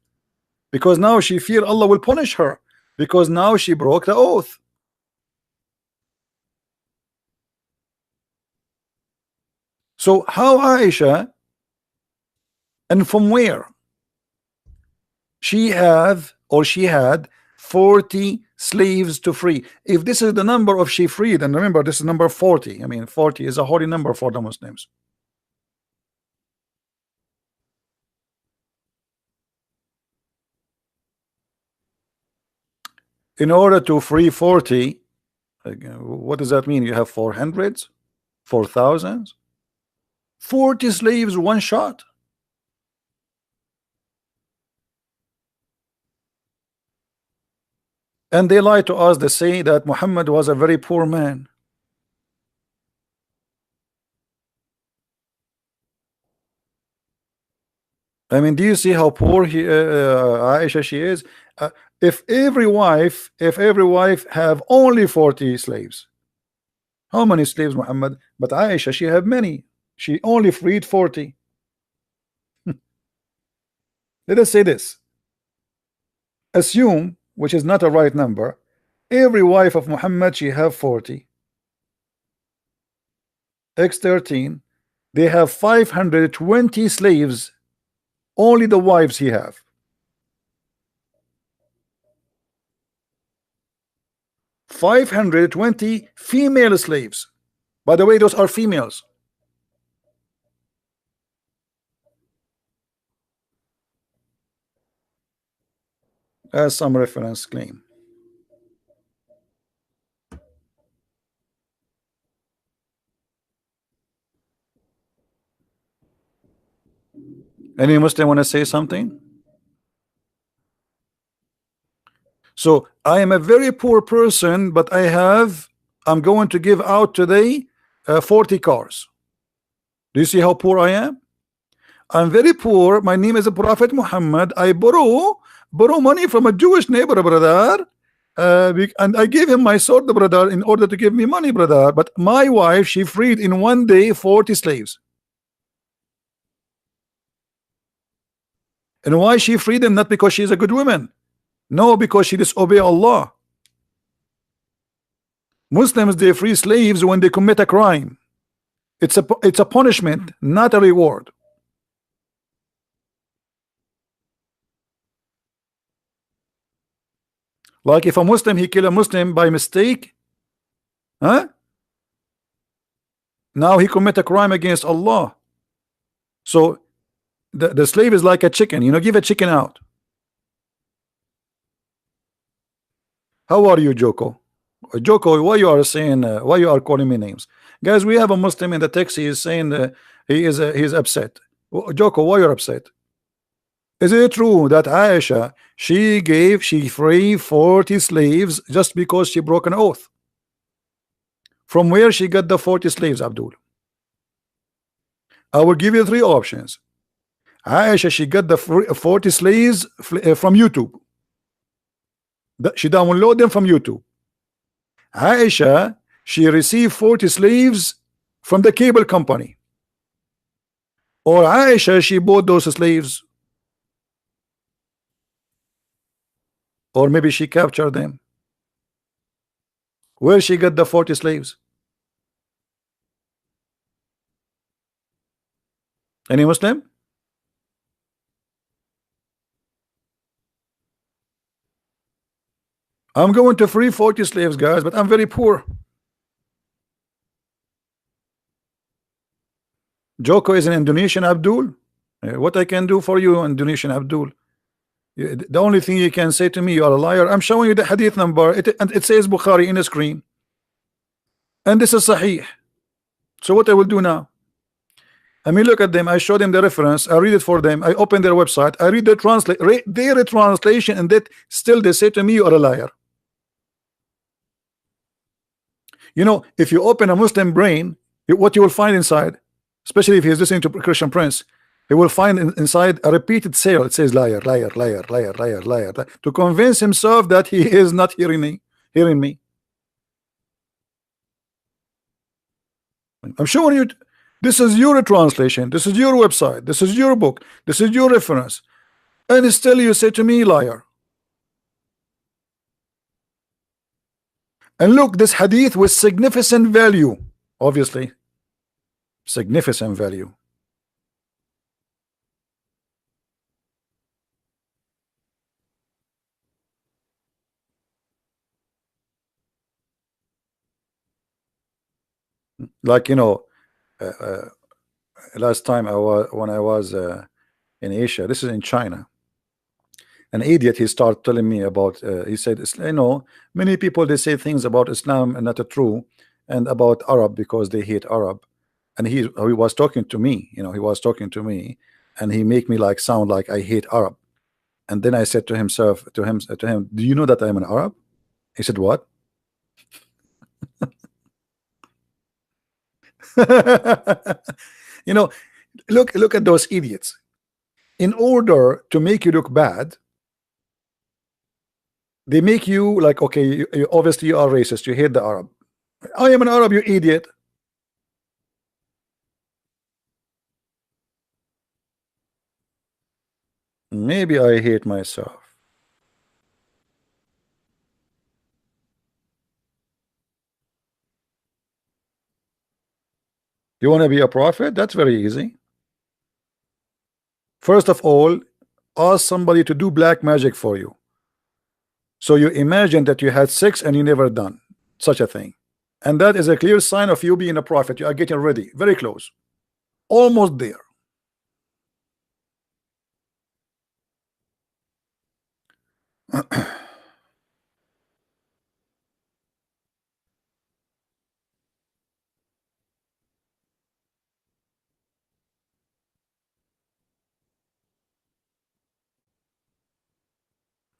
now she feared Allah will punish her, because now she broke the oath. So how Aisha, and from where she had 40 slaves to free? If this is the number of she freed, and remember this is number 40, I mean 40 is a holy number for the Muslims. in order to free 40, what does that mean? You have 400s, 4,000s, 40 slaves, one shot. And they lie to us. They say that Muhammad was a very poor man. I mean, do you see how poor Aisha she is? If every wife have only 40 slaves, how many slaves Muhammad? But Aisha, she have many. She only freed 40. Let us say this. Assume, which is not a right number, every wife of Muhammad she have 40. X13, they have 520 slaves. Only the wives he have. $520 female slaves. By the way, those are females. As some reference claim. Any Muslim want to say something? So I am a very poor person, but I'm going to give out today 40 cars. Do you see how poor I am? I'm very poor. My name is the Prophet Muhammad. I borrow money from a Jewish neighbor, brother, and I gave him my sword, brother, in order to give me money, brother. But my wife, she freed in one day 40 slaves. And why she freed them? Not because she's a good woman. No, because she disobey Allah. Muslims, they free slaves when they commit a crime. It's a punishment, not a reward. Like if a Muslim, he kill a Muslim by mistake, huh? Now he commit a crime against Allah. So the slave is like a chicken, you know, give a chicken out. How are you, Joko? Joko, why you are saying, why you are calling me names? Guys, we have a Muslim in the text. He is saying he is upset. Joko, why you're upset? Is it true that Aisha, she freed 40 slaves just because she broke an oath? From where she got the 40 slaves, Abdul? I will give you 3 options. Aisha, she got the 40 slaves from YouTube. She downloaded them from YouTube. Aisha, she received 40 slaves from the cable company. Or Aisha, she bought those slaves. Or maybe she captured them. Where she got the 40 slaves? Any Muslim? I'm going to free 40 slaves, guys, but I'm very poor. Joko is an Indonesian, Abdul. What I can do for you, Indonesian Abdul? The only thing you can say to me, you are a liar. I'm showing you the hadith number. It says Bukhari in the screen. And this is Sahih. So what I will do now? I mean, look at them. I show them the reference. I read it for them. I open their website. I read their translation, and that still they say to me, you are a liar. You know, if you open a Muslim brain, what you will find inside, especially if he's listening to Christian Prince, he will find inside a repeated sale. It says liar, liar, liar, liar, liar, liar, to convince himself that he is not hearing me. I'm showing you. This is your translation. This is your website. This is your book. This is your reference. And still you say to me, liar. And look, this hadith with significant value, obviously, significant value. Like, you know, last time when I was in Asia, this is in China. an idiot, he started telling me about, he said, you know, many people, they say things about Islam and not true, and about Arab because they hate Arab. And he was talking to me, you know, he was talking to me, and he make me like sound like I hate Arab. And then I said to him, do you know that I'm an Arab? He said, what? You know, look at those idiots. In order to make you look bad, they make you like, okay, obviously you are racist, you hate the Arab. I am an Arab, you idiot. Maybe I hate myself. You want to be a prophet? That's very easy. First of all, ask somebody to do black magic for you. So you imagine that you had sex and you never done such a thing. And that is a clear sign of you being a prophet. You are getting ready, very close, almost there.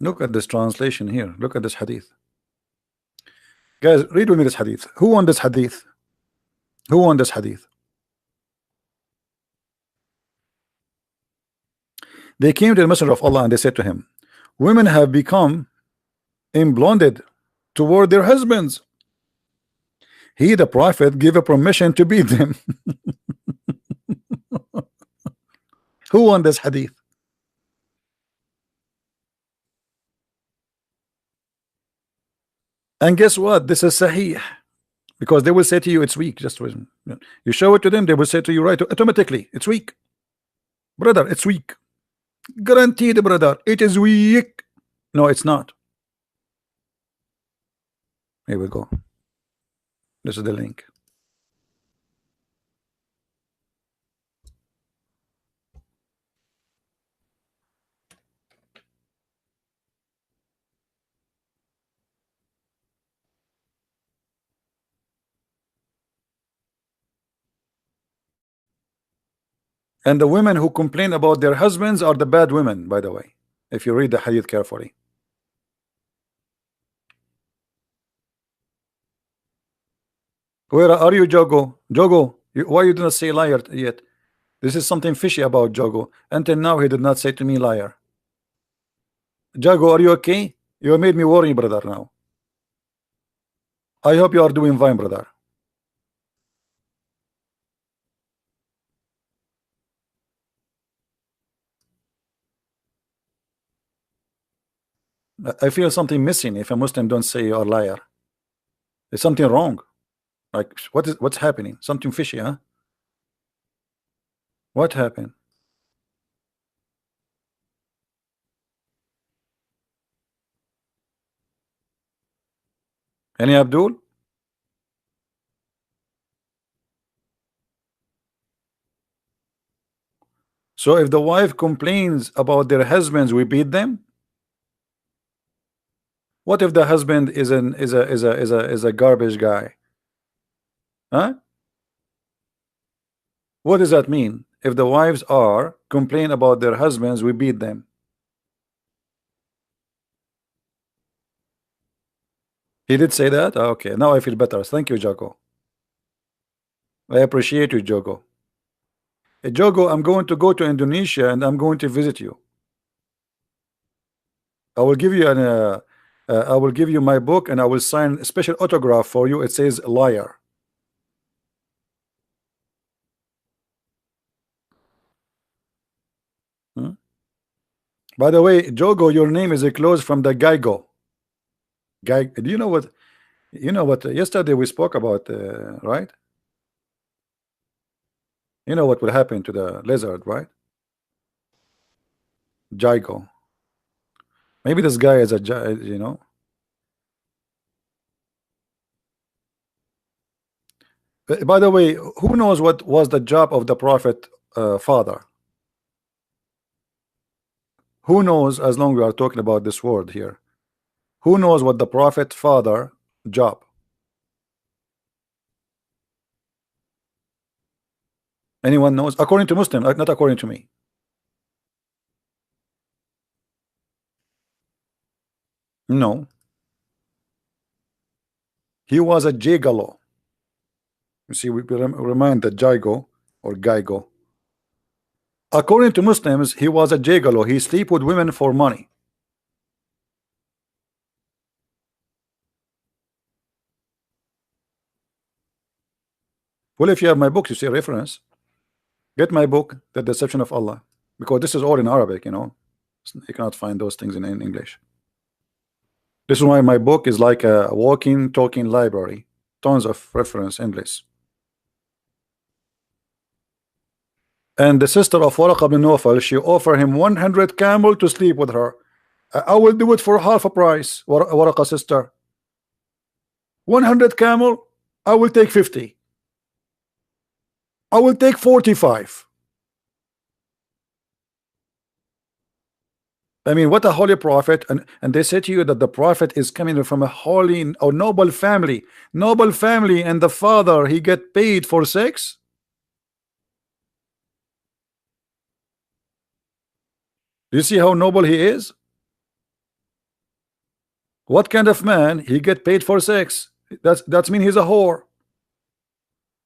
Look at this translation here. Look at this hadith. Guys, read with me this hadith. Who won this hadith? Who won this hadith? They came to the Messenger of Allah and they said to him, women have become emblonded toward their husbands. He, the prophet, gave a permission to beat them. Who won this hadith? And guess what? This is sahih, because they will say to you it's weak. Just you show it to them, they will say to you right automatically it's weak. Brother, it's weak. Guaranteed, brother, it is weak. No, it's not. Here we go. This is the link. And the women who complain about their husbands are the bad women, by the way, if you read the hadith carefully. Where are you, Jogo? Jogo, why you do not say liar yet? This is something fishy about Jogo. Until now, he did not say to me liar. Jogo, are you okay? You made me worry, brother, now. I hope you are doing fine, brother. I feel something missing if a Muslim don't say you're a liar. There's something wrong. Like, what's happening? Something fishy, huh? What happened? Any Abdul? So if the wife complains about their husbands, we beat them? What if the husband is a garbage guy? Huh? What does that mean? If the wives are complain about their husbands, we beat them. He did say that? Okay, now I feel better. Thank you, Jogo. I appreciate you, Jogo. Hey, Jogo, I'm going to go to Indonesia and I'm going to visit you. I will give you I will give you my book and I will sign a special autograph for you. It says liar. By the way, Jogo, your name is close from the Geigo. Do you know what? You know what? Yesterday we spoke about, right? You know what will happen to the lizard, right? Gygo. Maybe this guy is a, you know. By the way, who knows what was the job of the prophet father? Who knows, as long we are talking about this word here, who knows what the prophet father job? Anyone knows? According to Muslim, not according to me. No. He was a gigolo. You see, we remind that Jago or Gaigo. According to Muslims, he was a gigolo. He sleep with women for money. Well, if you have my book, you see a reference. Get my book, The Deception of Allah, because this is all in Arabic, you know. You cannot find those things in English. This is why my book is like a walking, talking library. Tons of reference English. And the sister of Waraq ibn Nawfal, she offered him 100 camel to sleep with her. I will do it for half a price, Waraqah sister. 100 camel, I will take 50. I will take 45. I mean, what a holy prophet. And they say to you that the prophet is coming from a holy or noble family. Noble family, and the father, he get paid for sex? Do you see how noble he is? What kind of man he get paid for sex? That's mean he's a whore.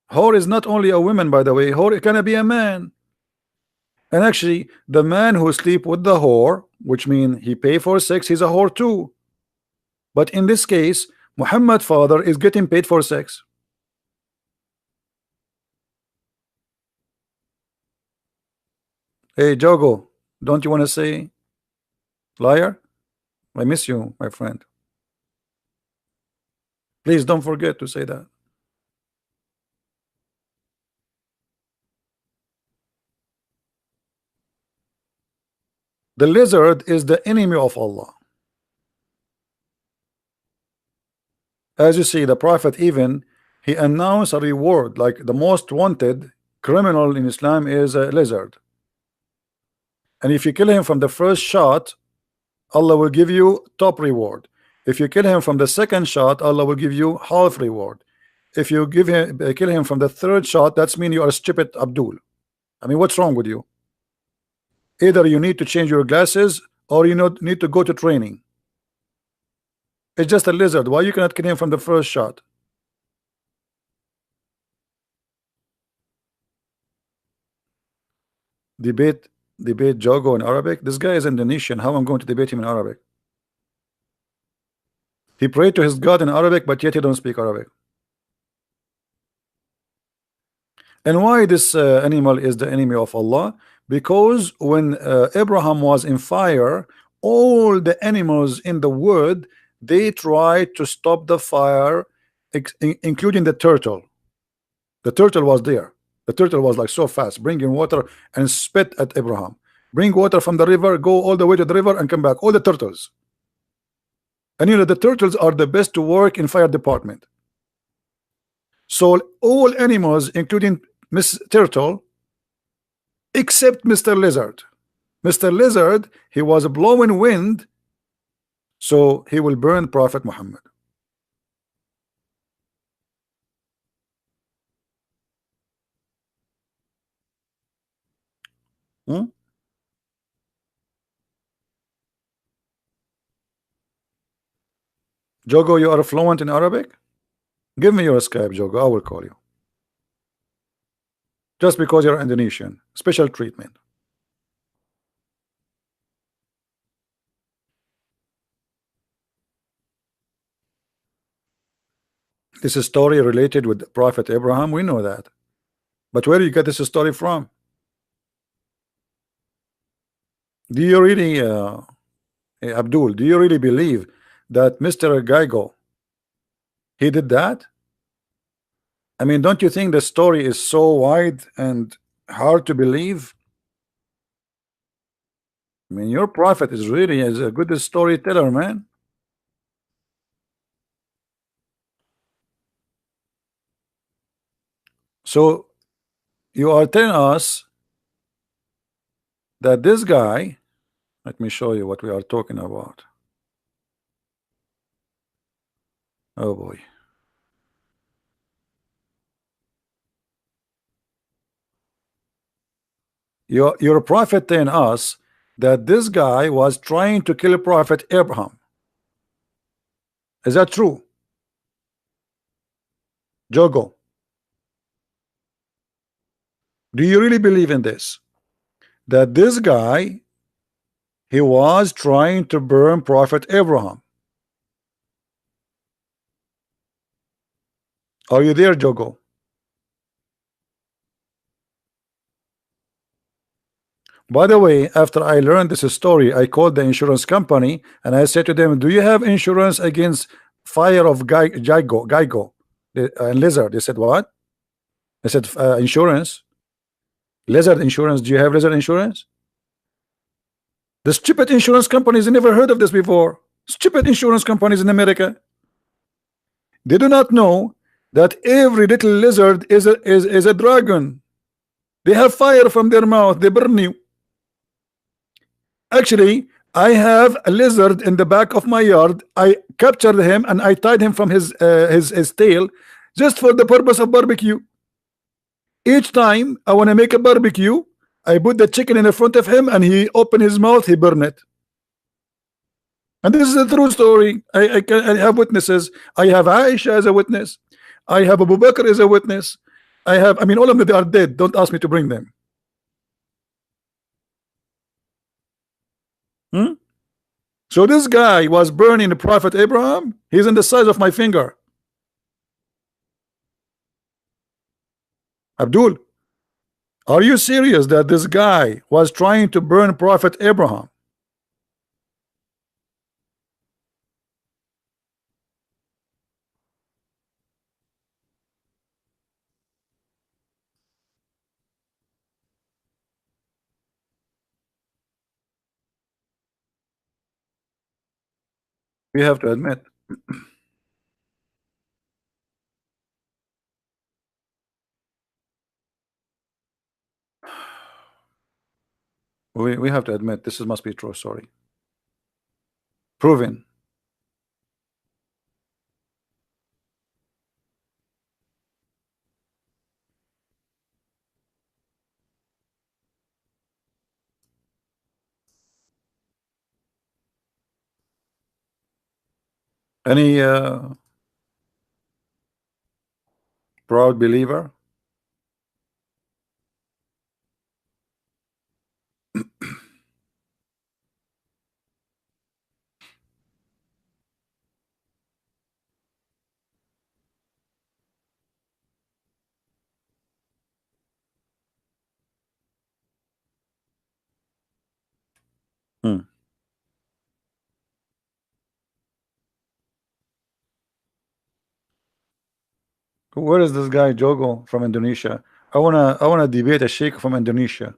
Whore is not only a woman, by the way. Whore can be a man. And actually, the man who sleep with the whore, which means he pay for sex, he's a whore too. But in this case, Muhammad father is getting paid for sex. Hey Jogo, don't you want to say liar? I miss you, my friend. Please don't forget to say that. The lizard is the enemy of Allah. As you see, the prophet even he announced a reward, like the most wanted criminal in Islam is a lizard. And if you kill him from the first shot, Allah will give you top reward. If you kill him from the second shot, Allah will give you half reward. If you kill him from the third shot, that's mean you are stupid Abdul. I mean, what's wrong with you? Either you need to change your glasses or you need to go to training. It's just a lizard. Why you cannot kill him from the first shot? Debate Jogo in Arabic. This guy is Indonesian. How I'm going to debate him in Arabic? He prayed to his God in Arabic, but yet he don't speak Arabic. And why this animal is the enemy of Allah? Because when Abraham was in fire, all the animals in the wood, they tried to stop the fire, including the turtle. The turtle was there. The turtle was like so fast, bringing water and spit at Abraham. Bring water from the river, go all the way to the river and come back. All the turtles. And you know, the turtles are the best to work in fire department. So all animals, including Miss Turtle, except Mr. Lizard. Mr. Lizard, he was blowing wind, so he will burn Prophet Muhammad. Jogo, you are fluent in Arabic? Give me your Skype, Jogo. I will call you. Just because you're Indonesian. Special treatment. This is a story related with Prophet Abraham. We know that. But where do you get this story from? Do you really, Abdul, do you really believe that Mr. Gaigo, he did that? I mean, don't you think the story is so wide and hard to believe? I mean, your prophet is really a good storyteller, man. So you are telling us that this guy Let me show you what we are talking about. Oh boy. Your prophet telling us that this guy was trying to kill Prophet Abraham. Is that true? Jogo, do you really believe in this? That this guy, he was trying to burn Prophet Abraham? Are you there, Jogo? By the way, after I learned this story, I called the insurance company and I said to them, do you have insurance against fire of Geico and lizard? They said, what? I said, insurance, lizard insurance. Do you have lizard insurance? The stupid insurance companies never heard of this before. Stupid insurance companies in America. They do not know that every little lizard is a dragon. They have fire from their mouth. They burn you. Actually, I have a lizard in the back of my yard. I captured him and I tied him from his tail just for the purpose of barbecue. Each time I want to make a barbecue, I put the chicken in the front of him and he open his mouth, he burn it. And this is a true story. I have witnesses. I have Aisha as a witness. I have Abu Bakr as a witness. I mean, all of them, they are dead. Don't ask me to bring them. So this guy was burning the Prophet Abraham. He's in the size of my finger. Abdul, are you serious that this guy was trying to burn Prophet Abraham? We have to admit. We have to admit this must be a true story. Proven. Any proud believer? Where is this guy Jogo from Indonesia? I wanna debate a sheikh from Indonesia.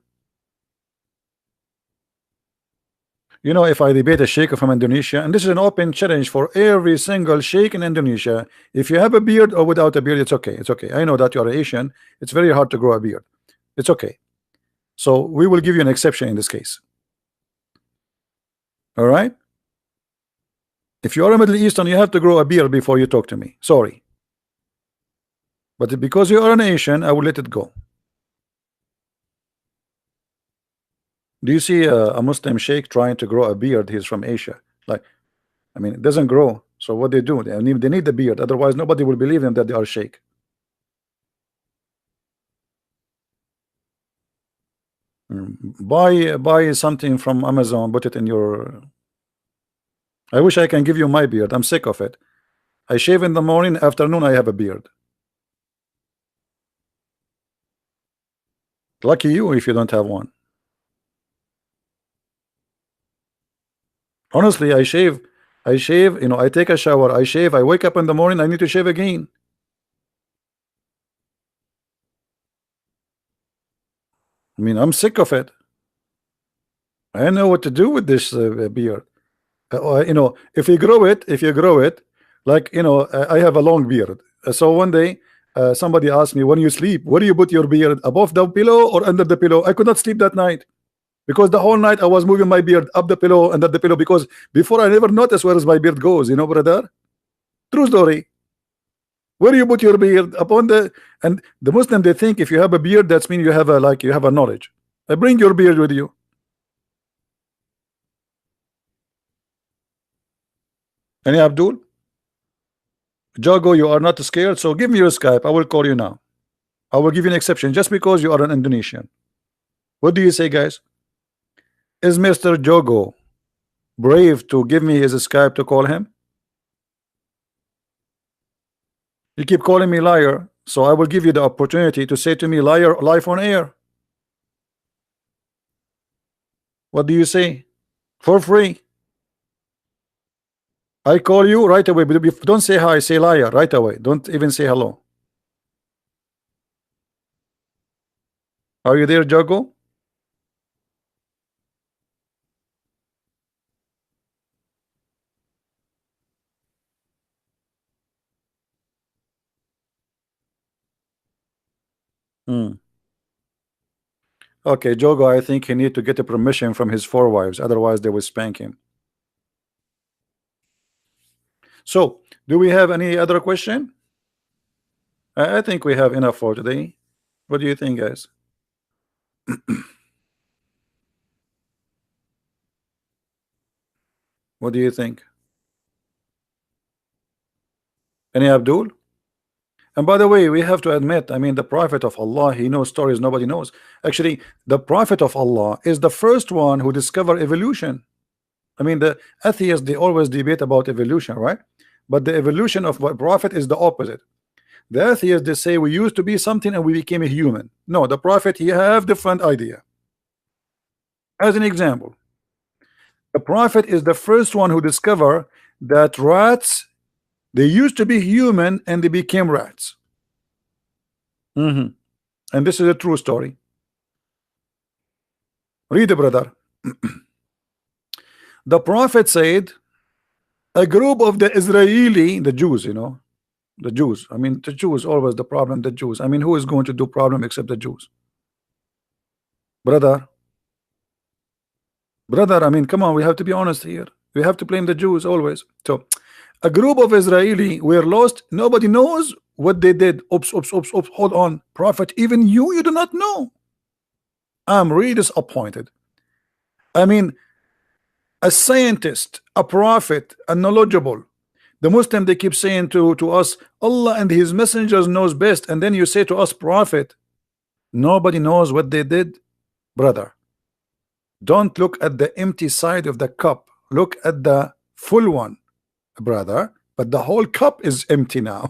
You know, if I debate a sheikh from Indonesia, and this is an open challenge for every single sheikh in Indonesia, if you have a beard or without a beard, it's okay. It's okay. I know that you're Asian. It's very hard to grow a beard. It's okay. So we will give you an exception in this case. All right? If you are a Middle Eastern, you have to grow a beard before you talk to me. Sorry. But because you are an Asian, I will let it go. Do you see a Muslim sheikh trying to grow a beard? He's from Asia. Like, I mean, it doesn't grow. So what they do, they need the beard. Otherwise, nobody will believe them that they are sheikh. Buy something from Amazon, put it in your. I wish I can give you my beard. I'm sick of it. I shave in the morning, afternoon I have a beard. Lucky you if you don't have one. Honestly, I shave, you know, I take a shower, I shave, I wake up in the morning, I need to shave again. I mean, I'm sick of it. I know what to do with this beard. You know, if you grow it, like, you know, I have a long beard. So one day, somebody asked me, when you sleep, where do you put your beard? Above the pillow or under the pillow? I could not sleep that night. because the whole night I was moving my beard up the pillow and at the pillow, because before I never noticed where my beard goes, you know, brother. True story. Where you put your beard upon the, and the Muslim, they think if you have a beard, that's mean you have a, like, you have a knowledge. Bring your beard with you. Any Abdul? Jago, you are not scared, so give me your Skype. I will call you now. I will give you an exception just because you are an Indonesian. What do you say, guys? Is Mr. Jago brave to give me his Skype to call him? You keep calling me liar, so I will give you the opportunity to say to me liar live on air. What do you say? For free. I call you right away, but don't say hi, say liar right away. Don't even say hello. Are you there, Jago? Okay, Jago, I think he need to get a permission from his 4 wives, otherwise they will spank him. So, do we have any other question? I think we have enough for today. What do you think, guys? What do you think? Any Abdul? And by the way, we have to admit, I mean, the Prophet of Allah, he knows stories nobody knows. Actually, the Prophet of Allah is the first one who discovered evolution. I mean, the atheists, they always debate about evolution, right? But the evolution of the Prophet is the opposite. The atheists, they say we used to be something and we became a human. No, the Prophet, he have different idea. As an example, the Prophet is the first one who discovered that rats, they used to be human and they became rats. And this is a true story. Read it, brother. The Prophet said, a group of the Israeli, the Jews, you know, the Jews. I mean, the Jews always the problem. The Jews. I mean, who is going to do problem except the Jews? Brother. I mean, come on, we have to be honest here. We have to blame the Jews always. So, a group of Israeli were lost. Nobody knows what they did. Oops. Hold on, Prophet. Even you do not know. I'm really disappointed. I mean, a scientist, a prophet, a knowledgeable. The Muslim, they keep saying to us, Allah and his messengers knows best, and then you say to us, prophet. Nobody knows what they did. Brother, don't look at the empty side of the cup, look at the full one, brother. But the whole cup is empty now.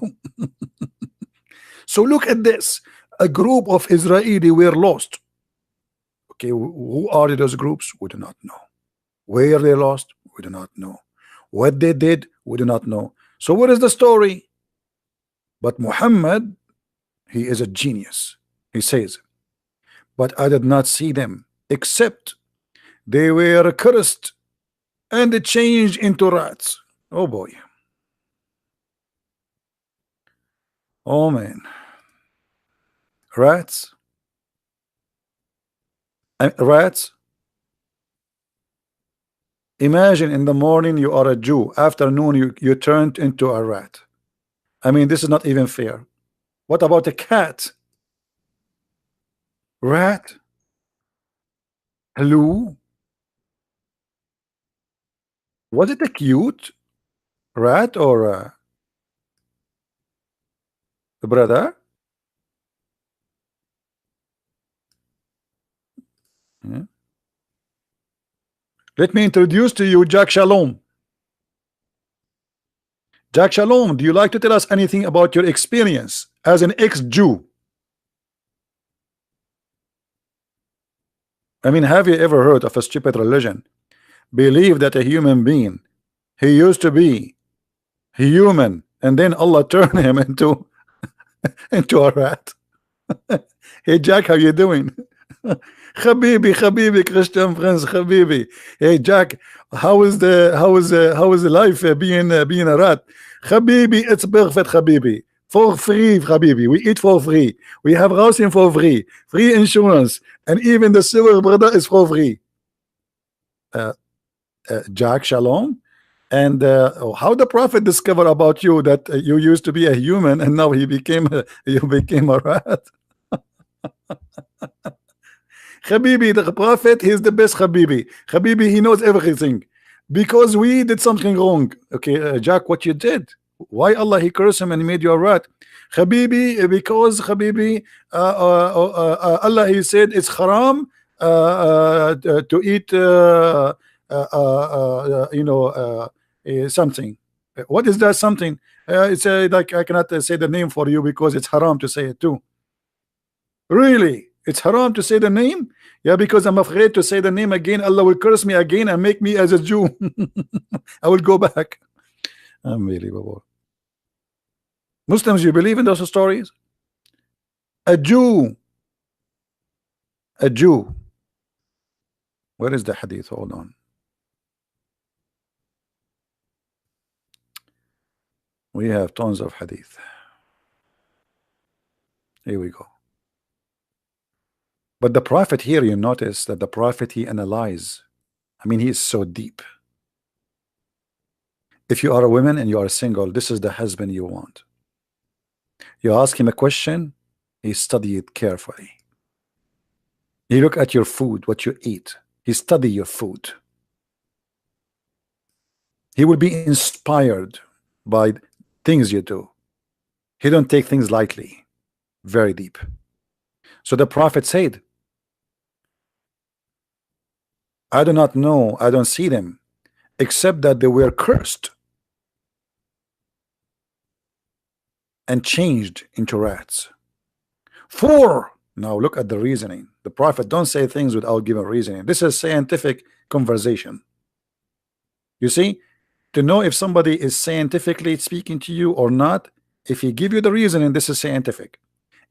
So look at this. A group of Israeli were lost. Okay, who are those groups? We do not know. Where they lost? We do not know. What they did? We do not know. So what is the story? But Muhammad, he is a genius. He says, but I did not see them except they were cursed and they changed into rats. Oh boy. Oh man. Rats. Rats. Imagine in the morning you are a Jew, afternoon you turned into a rat. I mean, this is not even fair. What about a cat? Rat? Hello? Was it a cute rat or a brother? Yeah. Let me introduce to you Jack Shalom. Jack Shalom, do you like to tell us anything about your experience as an ex-Jew? I mean, have you ever heard of a stupid religion? Believe that a human being, he used to be human, and then Allah turned him into a rat. Hey Jack, how you doing? Habibi, Christian friends, Habibi. Hey Jack, how is the life being a rat? Habibi, it's perfect, Habibi. For free, Habibi. We eat for free. We have housing for free. Free insurance. And even the sewer, brother, is for free. Jack Shalom, and how the Prophet discovered about you that you used to be a human and now you became a rat. Habibi, the Prophet, he's the best Habibi. Habibi, he knows everything. Because we did something wrong. Okay, Jack, what you did? Why Allah he cursed him and he made you a rat? Habibi, because Habibi, Allah he said it's haram to eat something. What is that something? It's like I cannot say the name for you because it's haram to say it too. Really? It's haram to say the name? Yeah, because I'm afraid to say the name again. Allah will curse me again and make me as a Jew. I will go back. Unbelievable. Muslims, you believe in those stories? A Jew. A Jew. Where is the hadith? Hold on. We have tons of hadith. Here we go. But the Prophet here, you notice that the Prophet, he analyzes. I mean, he is so deep. If you are a woman and you are single, this is the husband you want. You ask him a question, he study it carefully. He look at your food, what you eat. He study your food. He will be inspired by things you do. He don't take things lightly. Very deep. So the Prophet said, I do not know, I don't see them, except that they were cursed and changed into rats. 4. Now look at the reasoning. The Prophet don't say things without giving reasoning. This is scientific conversation. You see, to know if somebody is scientifically speaking to you or not, if he give you the reasoning, this is scientific.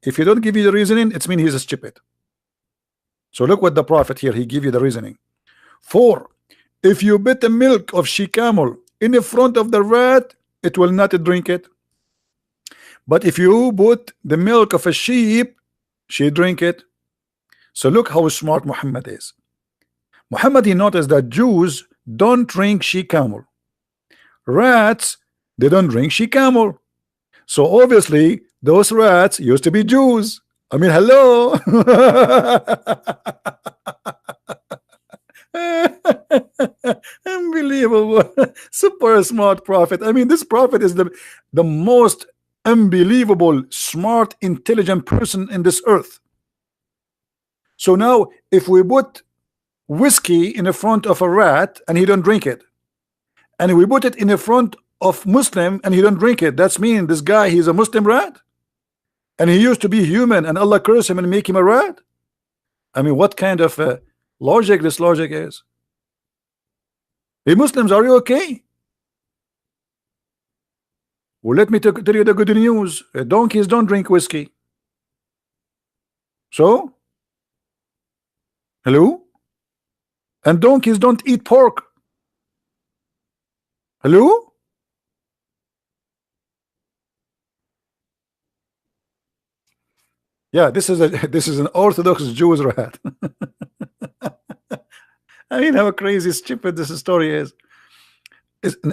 If he don't give you the reasoning, it means he's stupid. So look what the Prophet here, he give you the reasoning. 4. If you put the milk of she-camel in the front of the rat, it will not drink it. But if you put the milk of a sheep, she drink it. So look how smart Muhammad is. Muhammad, he noticed that Jews don't drink she-camel. Rats, they don't drink she-camel. So obviously those rats used to be Jews. I mean, hello. Unbelievable. Super smart Prophet. I mean, this Prophet is the most unbelievable, smart, intelligent person in this earth. So now if we put whiskey in the front of a rat and he don't drink it, and we put it in the front of Muslim and he don't drink it, that's mean this guy, he's a Muslim rat, and he used to be human and Allah curse him and make him a rat. I mean, what kind of logic this logic is? Hey Muslims, are you okay? Well, let me tell you the good news. Donkeys don't drink whiskey. So hello? And donkeys don't eat pork. Hello? Yeah, this is an Orthodox Jewish rat. I mean, how crazy stupid this story is.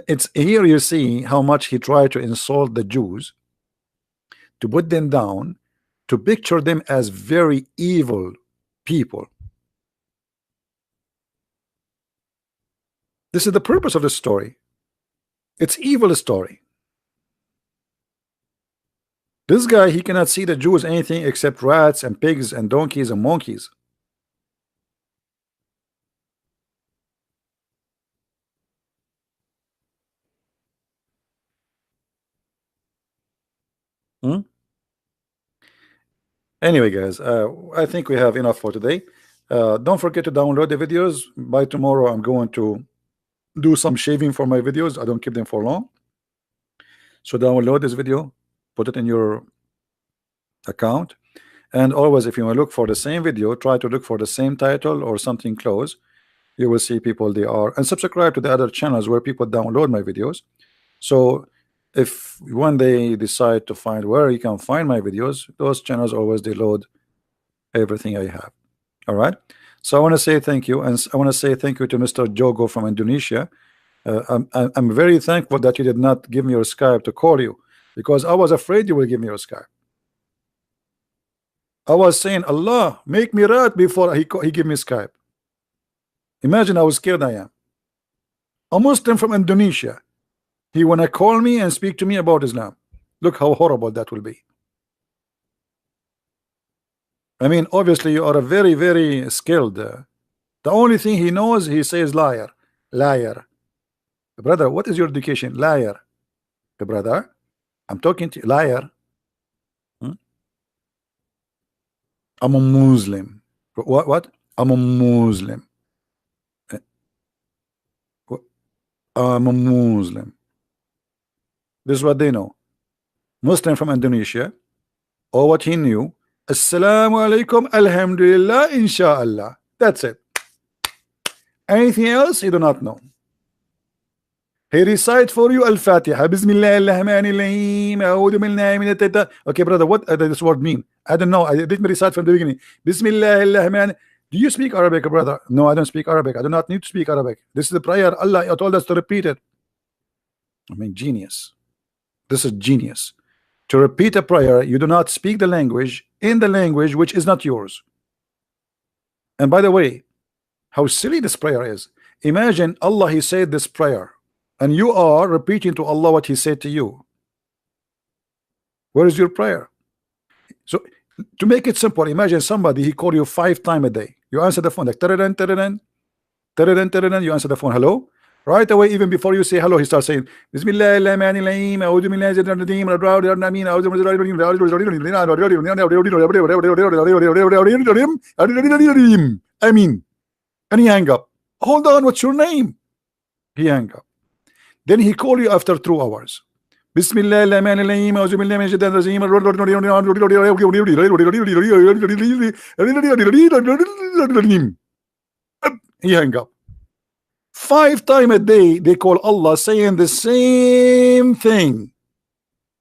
It's here you see how much he tried to insult the Jews, to put them down, to picture them as very evil people. This is the purpose of the story. It's evil story. This guy, he cannot see the Jews anything except rats and pigs and donkeys and monkeys. Anyway, guys, I think we have enough for today. Don't forget to download the videos. By tomorrow, I'm going to do some shaving for my videos. I don't keep them for long. So download this video, put it in your account, and always, if you want to look for the same video, try to look for the same title or something close. You will see people they are, and subscribe to the other channels where people download my videos. So if one day decide to find where you can find my videos, those channels always they load everything I have. All right, So I want to say thank you, and I want to say thank you to Mr. Jogo from Indonesia. I'm very thankful that you did not give me your Skype to call you, because I was afraid you will give me your Skype. I was saying, Allah, make me right before he give me Skype. Imagine how scared I am. A Muslim from Indonesia, he wanna call me and speak to me about Islam. Look how horrible that will be. I mean, obviously you are a very, very skilled. The only thing he knows, he says liar, liar. Brother, what is your education? Liar. Brother, I'm talking to you, liar. I'm a Muslim. What? I'm a Muslim. I'm a Muslim. This is what they know. Muslim from Indonesia, or what he knew, Assalamu alaikum, alhamdulillah, inshallah. That's it. Anything else, you do not know. He recite for you Al-Fatiha. Bismillahirrahmanirrahim. Okay, brother, what does this word mean? I don't know. I didn't recite from the beginning. Bismillahirrahmanirrahim. Do you speak Arabic, brother? No, I don't speak Arabic. I do not need to speak Arabic. This is the prayer. Allah told us to repeat it. I mean, genius. This is genius. To repeat a prayer, you do not speak the language in the language which is not yours. And by the way, how silly this prayer is. Imagine Allah, he said this prayer, and you are repeating to Allah what he said to you. Where is your prayer? So to make it simple, imagine somebody, he called you 5 times a day. You answer the phone like tararan, tararan, tararan, tararan. You answer the phone, hello. Right away, even before you say hello, he starts saying Bismillahirrahmanirrahim. I mean, and he hang up. Hold on, what's your name? He hang up. Then he call you after 2 hours. Bismillahirrahmanirrahim. He hang up. 5 times a day they call Allah, saying the same thing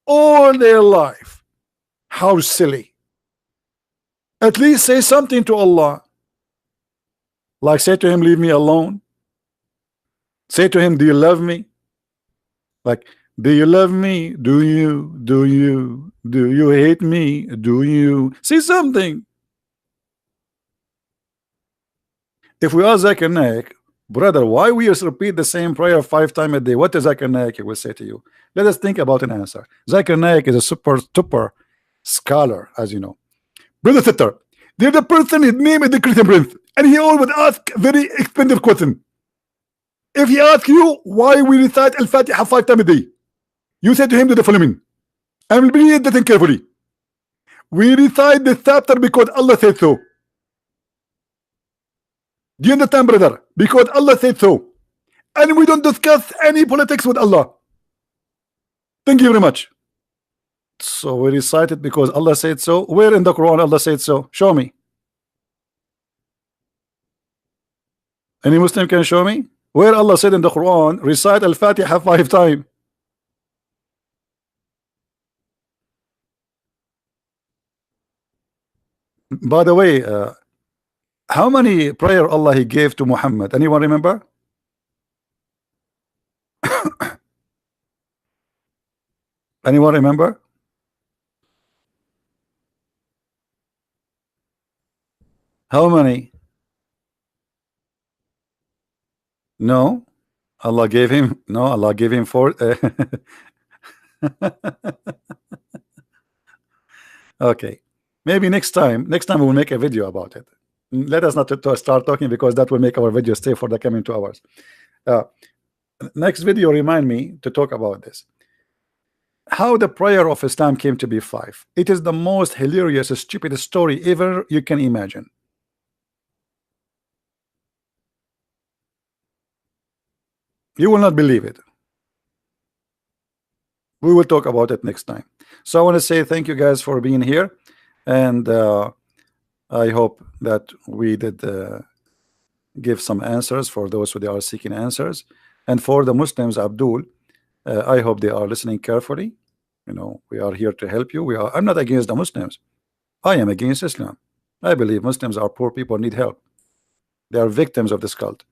all their life. How silly. At least say something to Allah, like say to him, leave me alone. Say to him, do you love me? Like, do you love me? Do you hate me? Do you say something? If we ask Zakir Naik, brother, why we just repeat the same prayer 5 times a day? What does Zakir Naik will say to you? Let us think about an answer. Zakir Naik is a super scholar, as you know. Brother Sitter, there's a person, his name is the Christian Prince, and he always ask very expensive question. If he asks you why we recite Al-Fatiha 5 times a day, you say to him the following. I will read that carefully. We recite this chapter because Allah said so. Do you understand, brother? Because Allah said so. And we don't discuss any politics with Allah. Thank you very much. So we recite it because Allah said so. Where in the Quran Allah said so? Show me. Any Muslim can show me? Where Allah said in the Quran, recite Al-Fatiha 5 times. By the way, how many prayer Allah he gave to Muhammad? Anyone remember? Anyone remember? How many? No, Allah gave him. No, Allah gave him 4. Okay, maybe next time we'll make a video about it. Let us not to start talking, because that will make our video stay for the coming 2 hours. Next video, remind me to talk about this. How the prayer of Islam came to be 5. It is the most hilarious, stupid story ever you can imagine. You will not believe it. We will talk about it next time. So I want to say thank you guys for being here, and I hope that we did give some answers for those who they are seeking answers. And for the Muslims, Abdul, I hope they are listening carefully. You know, we are here to help you. I'm not against the Muslims. I am against Islam. I believe Muslims are poor people, need help. They are victims of this cult.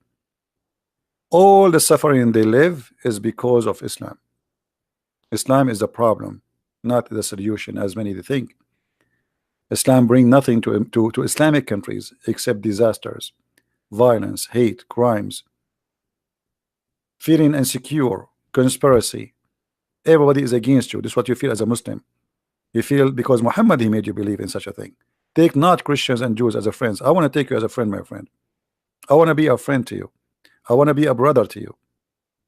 All the suffering they live is because of Islam. Islam is the problem, not the solution, as many think. Islam brings nothing to Islamic countries except disasters, violence, hate, crimes, feeling insecure, conspiracy. Everybody is against you. This is what you feel as a Muslim. You feel because Muhammad, he made you believe in such a thing. Take not Christians and Jews as a friends. I want to take you as a friend, my friend. I want to be a friend to you. I want to be a brother to you.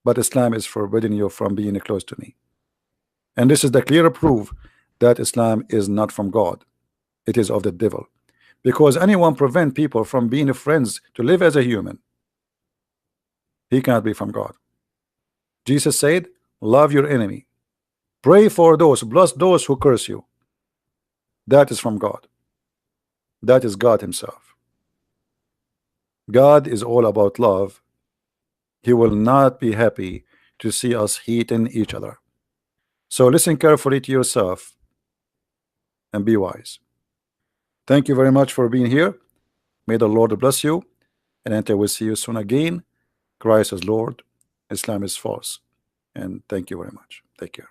But Islam is forbidding you from being close to me. And this is the clear proof that Islam is not from God. It is of the devil. Because anyone prevent people from being friends to live as a human, he cannot be from God. Jesus said, love your enemy. Pray for those, bless those who curse you. That is from God. That is God himself. God is all about love. He will not be happy to see us hating each other. So listen carefully to yourself and be wise. Thank you very much for being here. May the Lord bless you, and until we see you soon again. Christ is Lord, Islam is false. And thank you very much. Take care.